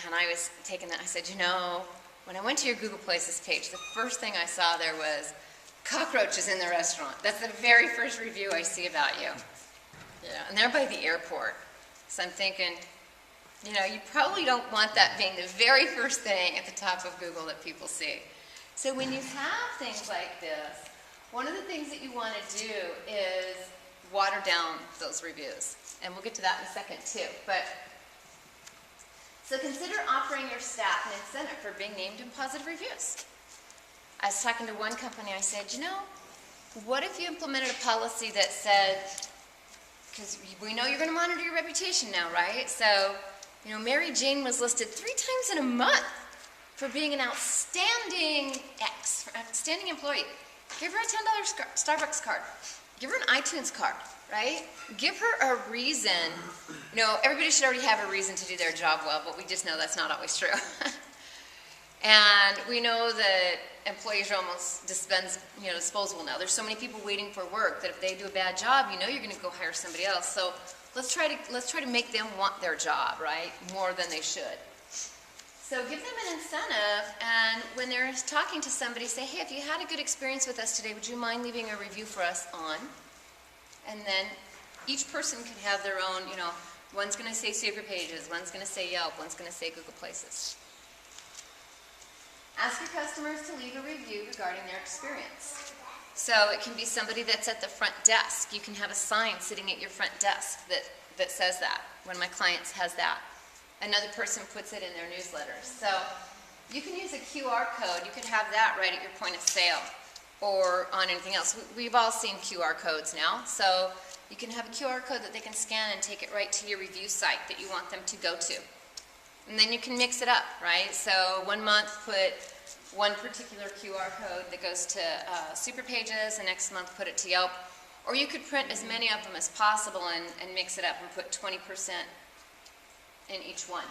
and I was taking that. I said, when I went to your Google Places page, the first thing I saw there was cockroaches in the restaurant. That's the very first review I see about you. And they're by the airport. So I'm thinking, you probably don't want that being the very first thing at the top of Google that people see. So when you have things like this, one of the things that you want to do is water down those reviews. And we'll get to that in a second too. So consider offering your staff an incentive for being named in positive reviews. I was talking to one company, I said, what if you implemented a policy that said, because we know you're going to monitor your reputation now, right? So, Mary Jane was listed 3 times in a month for being an outstanding outstanding employee. Give her a $10 Starbucks card. Give her an iTunes card, right? Give her a reason. Everybody should already have a reason to do their job well, but we just know that's not always true. And we know that employees are almost disposable now. There's so many people waiting for work that if they do a bad job, you're going to go hire somebody else. So let's try to make them want their job, right? More than they should. So give them an incentive, and when they're talking to somebody, say, hey, if you had a good experience with us today, would you mind leaving a review for us on? And then each person could have their own, one's going to say Superpages, one's going to say Yelp, one's going to say Google Places. Ask your customers to leave a review regarding their experience. So it can be somebody that's at the front desk. You can have a sign sitting at your front desk that says that. One of my clients has that. Another person puts it in their newsletters. So you can use a QR code. You could have that right at your point of sale or on anything else. We've all seen QR codes now. So you can have a QR code that they can scan and take it right to your review site that you want them to go to. And then you can mix it up, right? So one month put one particular QR code that goes to Super Pages, and next month put it to Yelp. Or you could print as many of them as possible and mix it up and put 20% in each one,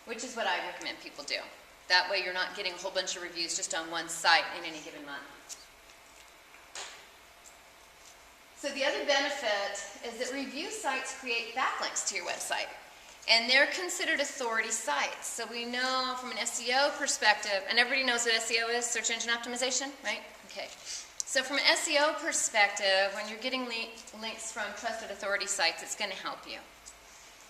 which is what I recommend people do. That way you're not getting a whole bunch of reviews just on one site in any given month. So the other benefit is that review sites create backlinks to your website. And they're considered authority sites. So we know from an SEO perspective, and everybody knows what SEO is, search engine optimization, right? Okay. So from an SEO perspective, when you're getting links from trusted authority sites, it's going to help you.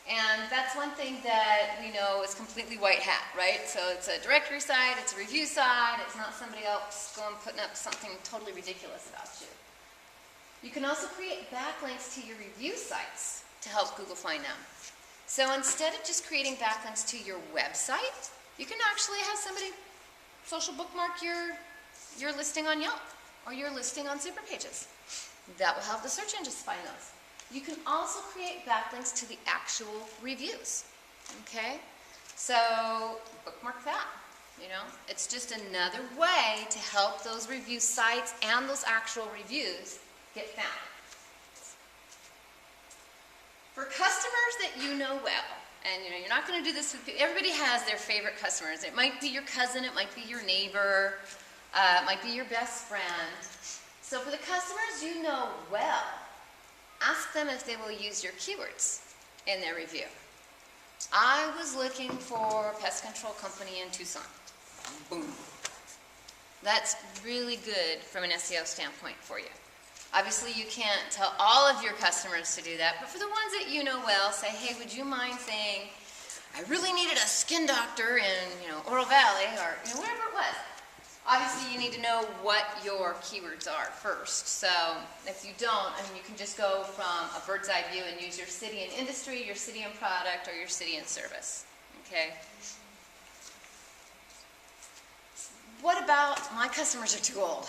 And that's one thing that we know is completely white hat, right? So it's a directory site, it's a review site, it's not somebody else going putting up something totally ridiculous about you. You can also create backlinks to your review sites to help Google find them. So instead of just creating backlinks to your website, you can actually have somebody social bookmark your listing on Yelp or your listing on Super Pages. That will help the search engines find those. You can also create backlinks to the actual reviews. Okay? So bookmark that. You know, it's just another way to help those review sites and those actual reviews get found. For customers that you know well, and you know, you're not going to do this with people, everybody has their favorite customers. It might be your cousin, it might be your neighbor, it might be your best friend. So for the customers you know well, ask them if they will use your keywords in their review. I was looking for a pest control company in Tucson. Boom. That's really good from an SEO standpoint for you. Obviously, you can't tell all of your customers to do that, but for the ones that you know well, say, hey, would you mind saying, I really needed a skin doctor in, Oro Valley, or wherever it was. Obviously, you need to know what your keywords are first. So if you don't, you can just go from a bird's eye view and use your city and industry, your city and product, or your city and service. Okay? What about my customers are too old?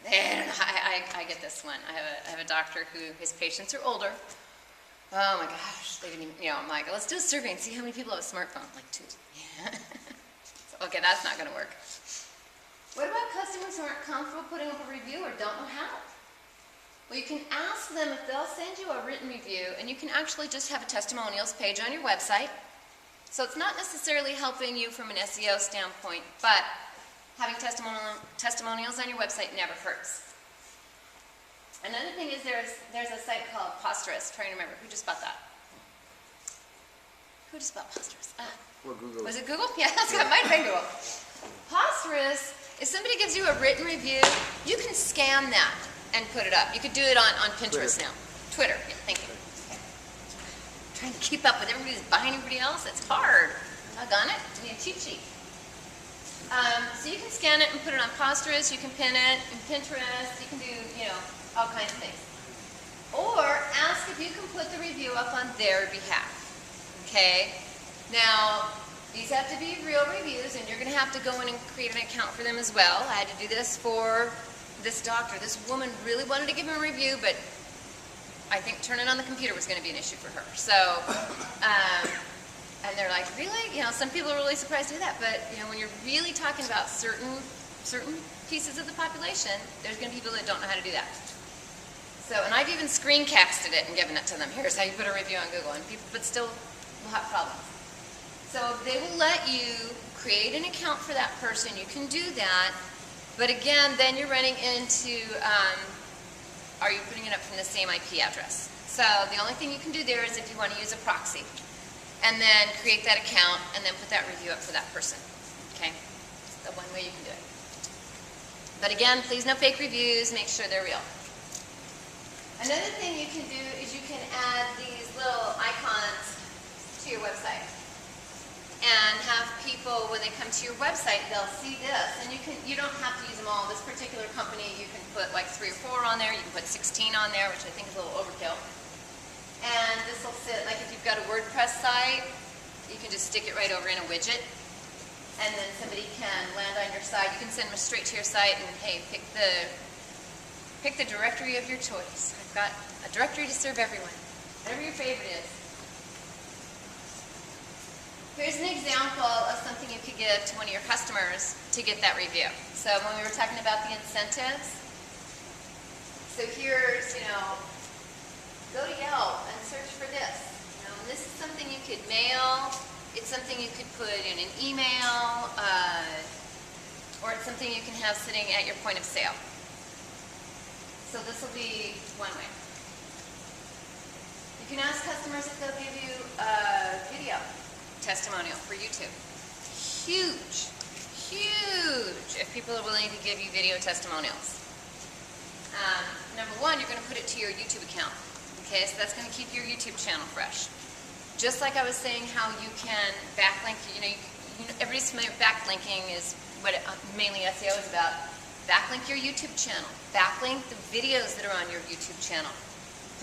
I get this one. I have a doctor who his patients are older. Oh my gosh, they didn't even, I'm like, let's do a survey and see how many people have a smartphone. Like 2. Yeah. So, okay, that's not going to work. What about customers who aren't comfortable putting up a review or don't know how? Well, you can ask them if they'll send you a written review, and you can actually just have a testimonials page on your website. So it's not necessarily helping you from an SEO standpoint, but having testimonials on your website never hurts. Another thing is there's a site called Posterous. Trying to remember, who just bought that? Who just bought Posterous? Well, Google. Was it Google? Yeah, that's what it might have been Google. Posterous, if somebody gives you a written review, you can scan that and put it up. You could do it on Pinterest now. Twitter, yeah, thank you. Okay. Trying to keep up with everybody who's buying everybody else, it's hard. Doggone it, you need a cheat sheet. So you can scan it and put it on Posterous, you can pin it in Pinterest, you can do, all kinds of things. Or ask if you can put the review up on their behalf. Okay? Now, these have to be real reviews, and you're going to have to go in and create an account for them as well. I had to do this for this doctor. This woman really wanted to give him a review, but I think turning on the computer was going to be an issue for her. So, and they're like, really? Some people are really surprised to do that, but when you're really talking about certain pieces of the population, there's going to be people that don't know how to do that. So, and I've even screencasted it and given it to them. Here's how you put a review on Google, and people, but still will have problems. So they will let you create an account for that person. You can do that, but again, then you're running into, are you putting it up from the same IP address? So the only thing you can do there is if you want to use a proxy, and then create that account, and then put that review up for that person. Okay? That's the one way you can do it. But again, please no fake reviews. Make sure they're real. Another thing you can do is you can add these little icons to your website. And have people, when they come to your website, they'll see this. And you don't have to use them all. This particular company, you can put like 3 or 4 on there. You can put 16 on there, which I think is a little overkill. And this will sit, like if you've got a WordPress site, you can just stick it right over in a widget, and then somebody can land on your site. You can send them straight to your site and, hey, pick the directory of your choice. I've got a directory to serve everyone, whatever your favorite is. Here's an example of something you could give to one of your customers to get that review. So when we were talking about the incentives, so here's, go to Yelp and search for this. And this is something you could mail. It's something you could put in an email, or it's something you can have sitting at your point of sale. So this will be one way. You can ask customers if they'll give you a video testimonial for YouTube. Huge, huge if people are willing to give you video testimonials. Number one, you're going to put it to your YouTube account. Okay, so that's going to keep your YouTube channel fresh. Just like I was saying how you can backlink, everybody's familiar with backlinking is what mainly SEO is about. Backlink your YouTube channel. Backlink the videos that are on your YouTube channel.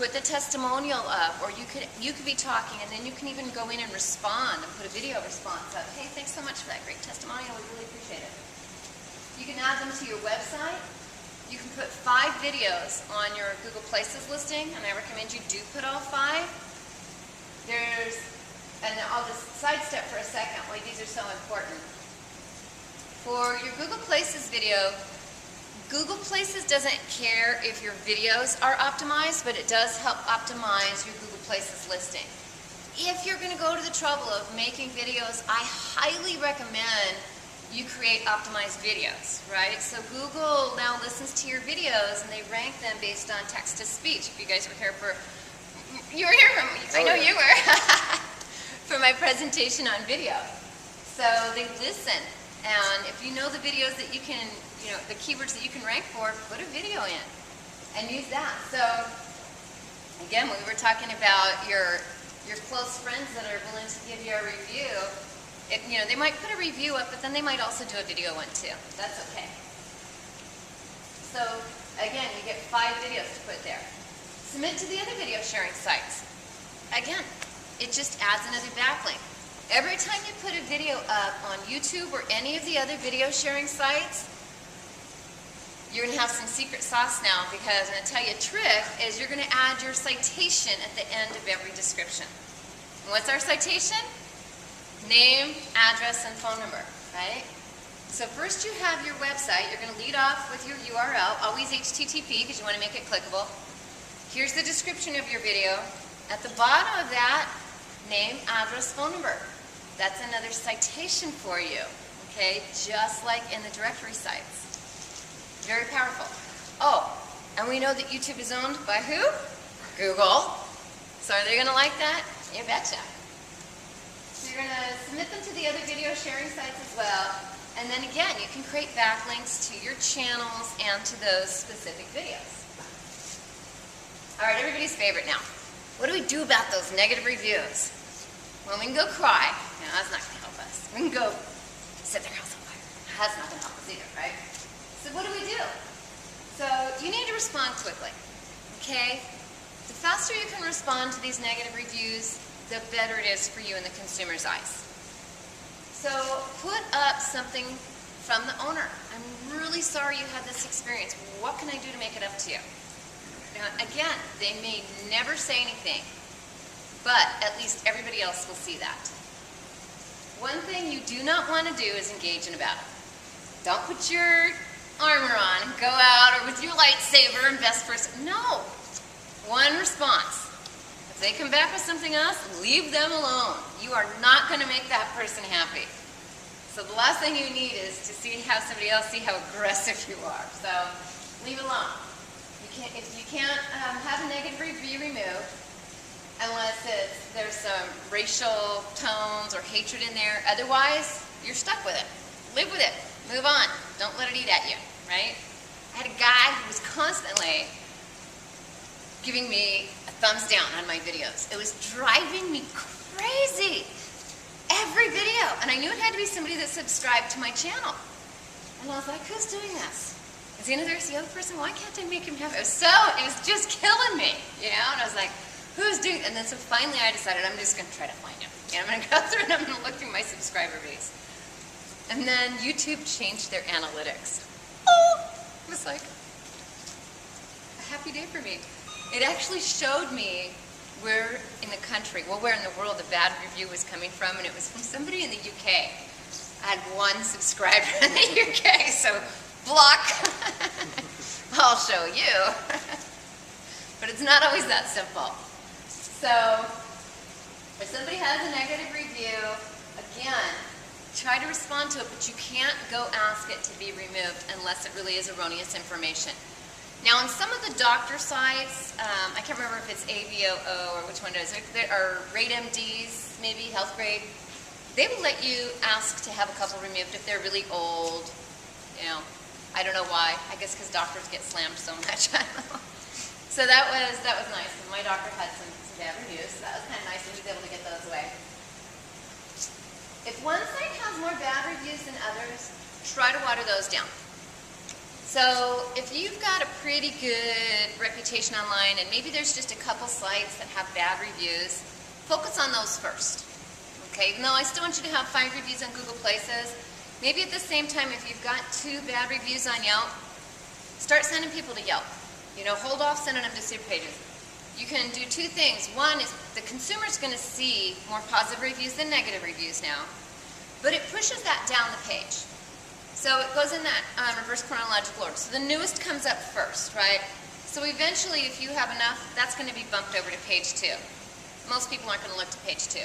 Put the testimonial up, or you could be talking and then you can even go in and respond and put a video response up. Hey, thanks so much for that great testimonial. We really appreciate it. You can add them to your website. You can put 5 videos on your Google Places listing, and I recommend you do put all 5. And I'll just sidestep for a second why these are so important. For your Google Places video, Google Places doesn't care if your videos are optimized, but it does help optimize your Google Places listing. If you're going to go to the trouble of making videos, I highly recommend you create optimized videos, right? So Google now listens to your videos and they rank them based on text-to-speech. If you guys were here I know you were, for my presentation on video. So they listen, and if you know the videos that you can, the keywords that you can rank for, put a video in and use that. So again, when we were talking about your close friends that are willing to give you a review, they might put a review up, but then they might also do a video one too. That's okay. So again, you get 5 videos to put there. Submit to the other video sharing sites. Again, it just adds another backlink. Every time you put a video up on YouTube or any of the other video sharing sites, you're going to have some secret sauce now, because I'm going to tell you a trick is you're going to add your citation at the end of every description. And what's our citation? Name, address, and phone number, right? So first you have your website. You're going to lead off with your URL, always HTTP because you want to make it clickable. Here's the description of your video. At the bottom of that, name, address, phone number. That's another citation for you, okay? Just like in the directory sites. Very powerful. Oh, and we know that YouTube is owned by who? Google. So are they going to like that? You betcha. So you're going to submit them to the other video sharing sites as well. And then again, you can create backlinks to your channels and to those specific videos. All right, everybody's favorite now. What do we do about those negative reviews? Well, we can go cry. No, that's not going to help us. We can go set their house on fire. That's not going to help us either, right? So what do we do? So you need to respond quickly, okay? The faster you can respond to these negative reviews, the better it is for you in the consumer's eyes. So put up something from the owner. I'm really sorry you had this experience. What can I do to make it up to you? Now, again, they may never say anything, but at least everybody else will see that. One thing you do not want to do is engage in a battle. Don't put your armor on and go out, or with your lightsaber and best person. No. One response. If they come back with something else, leave them alone. You are not going to make that person happy. So the last thing you need is to have somebody else see how aggressive you are. So leave it alone. If you can't have a negative review removed, unless there's some racial tones or hatred in there. Otherwise, you're stuck with it. Live with it. Move on. Don't let it eat at you, right? I had a guy who was constantly giving me a thumbs down on my videos. It was driving me crazy. Every video. And I knew it had to be somebody that subscribed to my channel. And I was like, who's doing this? Is he another SEO person? Why can't I make him happy? It was just killing me, you know? And I was like, who's doing it? And then so finally I decided I'm just going to try to find him. And I'm going to go through and I'm going to look through subscriber base. And then YouTube changed their analytics. Oh, it was like a happy day for me. It actually showed me where in the country, well, where in the world the bad review was coming from, and it was from somebody in the UK. I had 1 subscriber in the UK, so block. I'll show you. But it's not always that simple. So, if somebody has a negative review, again, try to respond to it, but you can't go ask it to be removed unless it really is erroneous information. Now, on some of the doctor sites, I can't remember if it's AVOO or which one it is, or RateMDs, maybe, Health Grade, they will let you ask to have a couple removed if they're really old. You know, I don't know why. I guess because doctors get slammed so much. I don't know. So that was nice. My doctor had some bad reviews, so that was kind of nice, and he was able to get those away. If one site has more bad reviews than others, try to water those down. So if you've got a pretty good reputation online, and maybe there's just a couple sites that have bad reviews, focus on those first. Okay, even though I still want you to have 5 reviews on Google Places, maybe at the same time, if you've got 2 bad reviews on Yelp, start sending people to Yelp. You know, hold off sending them to super pages. You can do 2 things. One is the consumer's going to see more positive reviews than negative reviews now, but it pushes that down the page. So it goes in that reverse chronological order. So the newest comes up first, right? So eventually, if you have enough, that's going to be bumped over to page 2. Most people aren't going to look to page 2.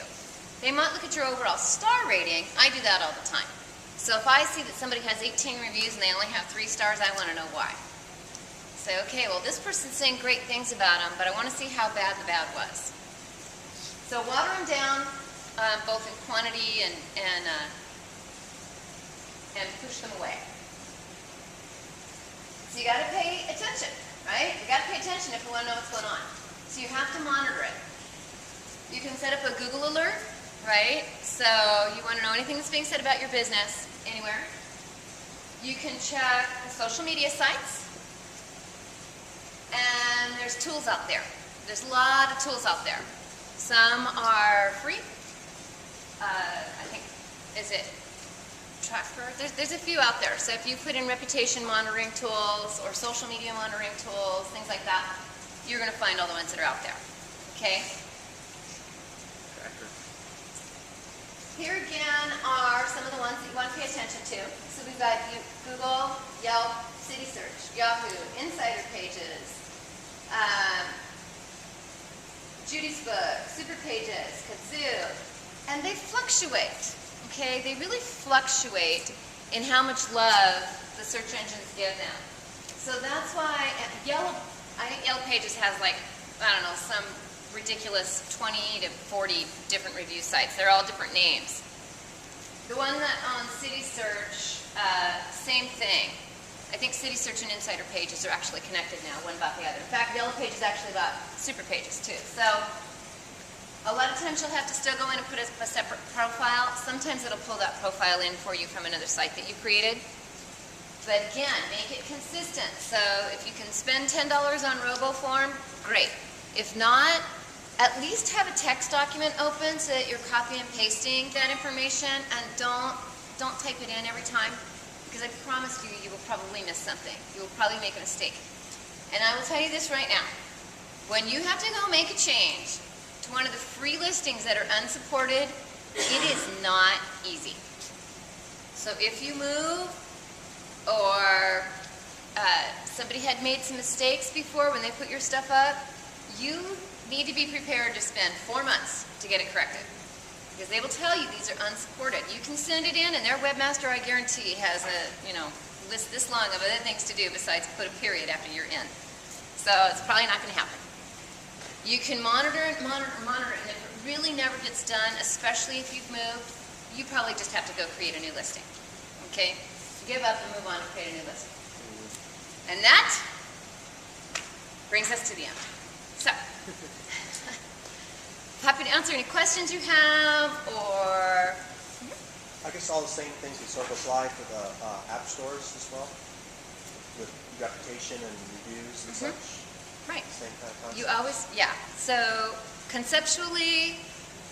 They might look at your overall star rating. I do that all the time. So if I see that somebody has 18 reviews and they only have 3 stars, I want to know why. Say, okay, well, this person's saying great things about them, but I want to see how bad the bad was. So water them down, both in quantity and push them away. So you got to pay attention, right? You got to pay attention if you want to know what's going on. So you have to monitor it. You can set up a Google alert, right? So you want to know anything that's being said about your business anywhere. You can check the social media sites. And there's tools out there. There's a lot of tools out there. Some are free. I think, is it Tracker? There's a few out there. So if you put in reputation monitoring tools or social media monitoring tools, things like that, you're going to find all the ones that are out there. Okay? Tracker. Here again are some of the ones that you want to pay attention to. So we've got Google, Yelp, City Search, Yahoo, Insider Pages, Judy's Book, Super Pages, Kazoo, and they fluctuate, okay? They really fluctuate in how much love the search engines give them. So that's why I think Yellow Pages has like, I don't know, some ridiculous 20 to 40 different review sites. They're all different names. The one that on City Search, same thing. I think City Search and Insider Pages are actually connected now, one about the other. In fact, Yellow Page is actually about Super Pages too. So a lot of times you'll have to still go in and put a separate profile. Sometimes it'll pull that profile in for you from another site that you created. But again, make it consistent. So if you can spend $10 on RoboForm, great. If not, at least have a text document open so that you're copying and pasting that information, and don't type it in every time. Because I promise you, you will probably miss something. You will probably make a mistake. And I will tell you this right now. When you have to go make a change to one of the free listings that are unsupported, it is not easy. So if you move, or somebody had made some mistakes before when they put your stuff up, you need to be prepared to spend 4 months to get it corrected. Because they will tell you these are unsupported. You can send it in, and their webmaster, I guarantee, has a list this long of other things to do besides put a period after you're in. So it's probably not going to happen. You can monitor it, and if it really never gets done, especially if you've moved, you probably just have to go create a new listing. Okay? Give up and move on and create a new listing. And that brings us to the end. So. Happy to answer any questions you have, or... I guess all the same things would sort of apply for the app stores as well, with reputation and reviews and such. Right. Same kind of concept. You always, yeah. So conceptually,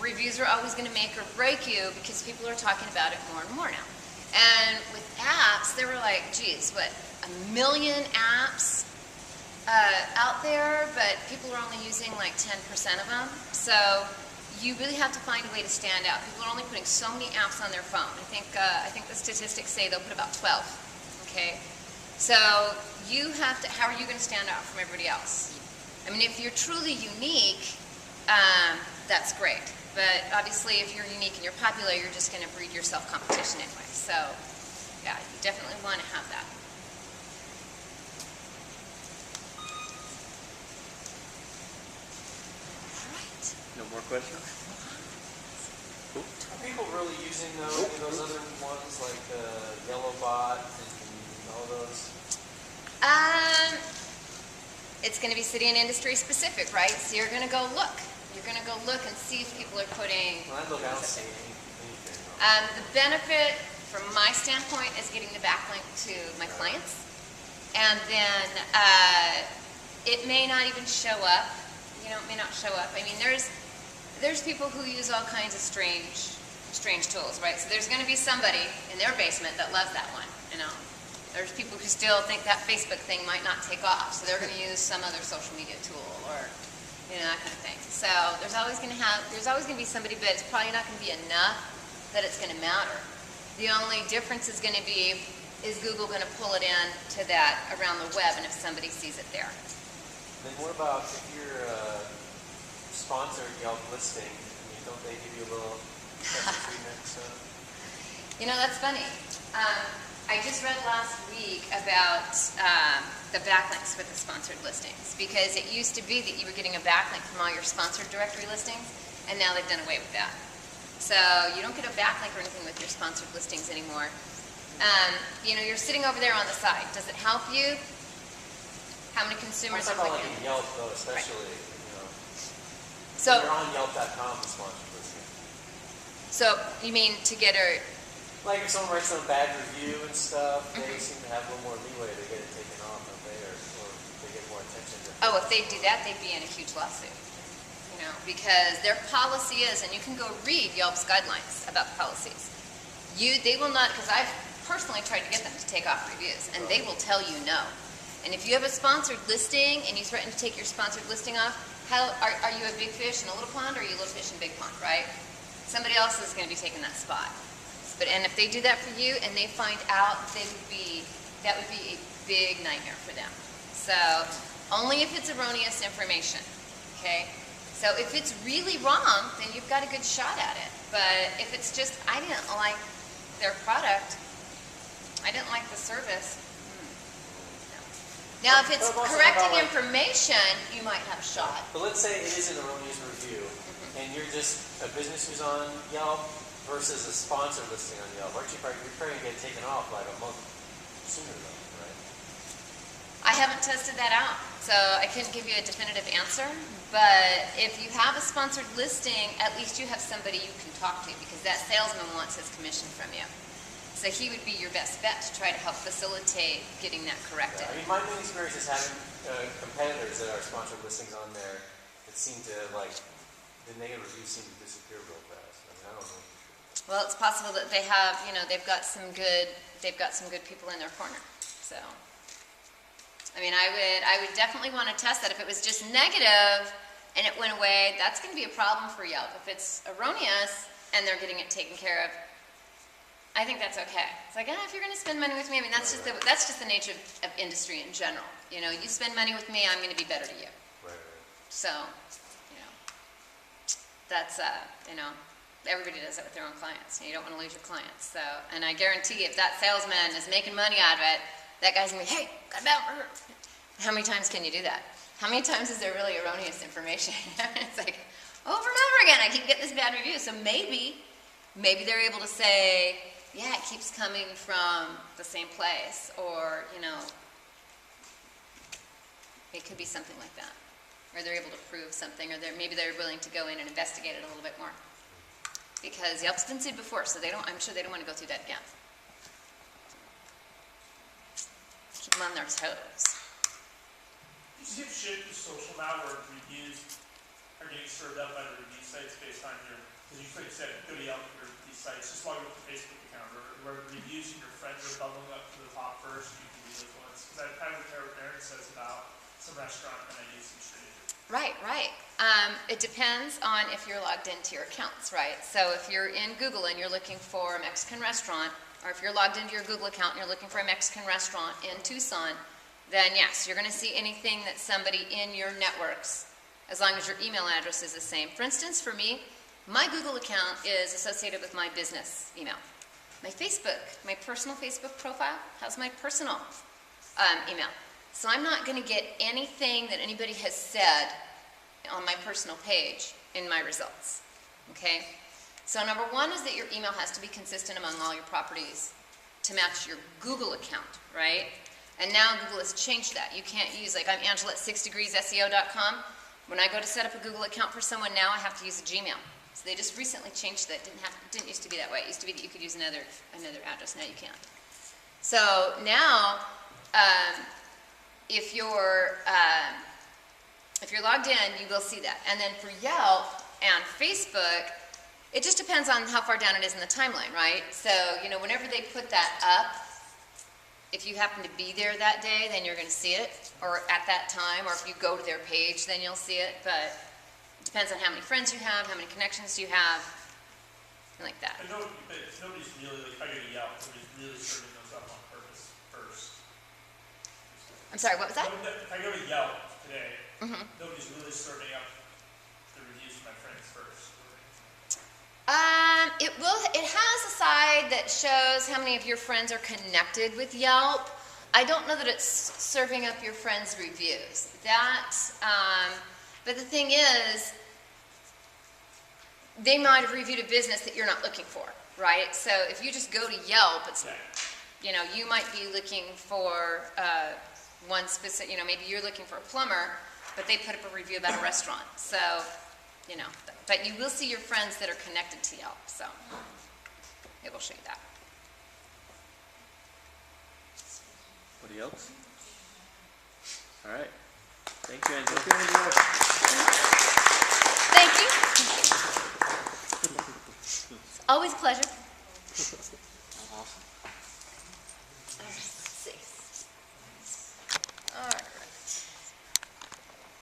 reviews are always going to make or break you because people are talking about it more and more now. And with apps, there were like, geez, what, 1 million apps out there, but people are only using like 10% of them. So you really have to find a way to stand out. People are only putting so many apps on their phone. I think the statistics say they'll put about 12. Okay, so you have to. How are you going to stand out from everybody else? I mean, if you're truly unique, that's great. But obviously, if you're unique and you're popular, you're just going to breed yourself competition anyway. So, yeah, you definitely want to have that. All right. No more questions? Are people really using those, any of those other ones like Yellow Bot and all those? It's going to be city and industry specific, right? So you're going to go look. You're going to go look and see if people are putting. When I look, I don't see anything. The benefit, from my standpoint, is getting the backlink to my clients, and then it may not even show up. You know, it may not show up. I mean, there's people who use all kinds of strange tools, right? So there's going to be somebody in their basement that loves that one. You know, there's people who still think that Facebook thing might not take off, so they're going to use some other social media tool or, you know, that kind of thing. So there's always going to be somebody, but it's probably not going to be enough that it's going to matter. The only difference is going to be, is Google going to pull it in to that around the web, and if somebody sees it there. Then what about if you're a sponsored Yelp listing? I mean, don't they give you a little special treatment? So? You know, that's funny. I just read last week about the backlinks with the sponsored listings, because it used to be that you were getting a backlink from all your sponsored directory listings, and now they've done away with that. So you don't get a backlink or anything with your sponsored listings anymore. You know, you're sitting over there on the side. Does it help you? How many consumers I'm are talking about clicking? like in Yelp, though, especially, you know. So, you're on Yelp.com with sponsored listing. so you mean to get a... Like if someone writes a bad review and stuff, they seem to have a little more leeway to get it taken off, don't they? Or they get more attention. Oh, if they do that, they'd be in a huge lawsuit. You know, because their policy is, and you can go read Yelp's guidelines about the policies. They will not, because I've personally tried to get them to take off reviews, and they will tell you no. And if you have a sponsored listing and you threaten to take your sponsored listing off, are you a big fish in a little pond, or are you a little fish in a big pond, right? Somebody else is going to be taking that spot. And if they do that for you and they find out, that would be a big nightmare for them. So only if it's erroneous information, okay? So if it's really wrong, then you've got a good shot at it. But if it's just, I didn't like their product, I didn't like the service, no. Now if it's correcting information, you might have a shot. But let's say it is an erroneous review, and you're just a business who's on Yelp versus a sponsored listing on Yelp. Aren't you probably going to get taken off like a month sooner, though, right? I haven't tested that out, so I couldn't give you a definitive answer. But if you have a sponsored listing, at least you have somebody you can talk to, because that salesman wants his commission from you. So he would be your best bet to try to help facilitate getting that corrected. Yeah, I mean, my main experience is having competitors that are sponsored listings on there that seem to, like, the negative reviews seem to disappear real fast. I mean, I don't know. Well, it's possible that they have, you know, they've got some good people in their corner. So, I mean, I would definitely want to test that. If it was just negative and it went away, that's going to be a problem for Yelp. If it's erroneous and they're getting it taken care of, I think that's okay. It's like, if you're going to spend money with me, I mean, that's just the nature of industry in general. You know, you spend money with me, I'm going to be better to you. Right. So, you know, that's you know. Everybody does it with their own clients. You don't want to lose your clients. So, and I guarantee if that salesman is making money out of it, that guy's going to be, hey, got a bad order. How many times can you do that? How many times is there really erroneous information? It's like, over and over again, I keep getting this bad review. So maybe they're able to say, yeah, it keeps coming from the same place. Or, you know, it could be something like that. Or they're able to prove something. Or maybe they're willing to go in and investigate it a little bit more. Because Yelp's been sued before, so I'm sure they don't want to go through that again. Keep them on their toes. You see shit with social network reviews are getting served up by the review sites based on your, because you said go to Yelp or these sites, just log into the Facebook account, or where reviews from your friends are bubbling up to the top first, you can do those ones. Because I would care what Aaron says about some restaurant and I use some strangers. Right, right. It depends on if you're logged into your accounts, right? So if you're in Google and you're looking for a Mexican restaurant, or if you're logged into your Google account and you're looking for a Mexican restaurant in Tucson, then yes, you're going to see anything that somebody in your networks, as long as your email address is the same. For instance, for me, my Google account is associated with my business email. My Facebook, my personal Facebook profile has my personal email. So I'm not going to get anything that anybody has said on my personal page in my results, okay? So number one is that your email has to be consistent among all your properties to match your Google account, right? And now Google has changed that. You can't use, like, I'm Angela at 6degreesseo.com. When I go to set up a Google account for someone now, I have to use a Gmail. So they just recently changed that. Didn't used to be that way. It used to be that you could use another address. Now you can't. So now, if you're logged in, you will see that. And then for Yelp and Facebook, it just depends on how far down it is in the timeline, right? So, you know, whenever they put that up, if you happen to be there that day, then you're going to see it, or at that time, or if you go to their page, then you'll see it. But it depends on how many friends you have, how many connections you have, and like that. I know, but if nobody's really, like, if I go to Yelp, nobody's really serving those up on purpose first. I'm sorry, what was that? If I go to Yelp today, nobody's really serving up the reviews from my friends first. It has a side that shows how many of your friends are connected with Yelp. I don't know that it's serving up your friends' reviews. But the thing is, they might have reviewed a business that you're not looking for, right? So if you just go to Yelp, it's, you know, you might be looking for one specific, you know, maybe you're looking for a plumber, but they put up a review about a restaurant. So, you know, but you will see your friends that are connected to Yelp, so it will show you that. Anybody else? All right. Thank you, Angela. Thank you. Always a pleasure.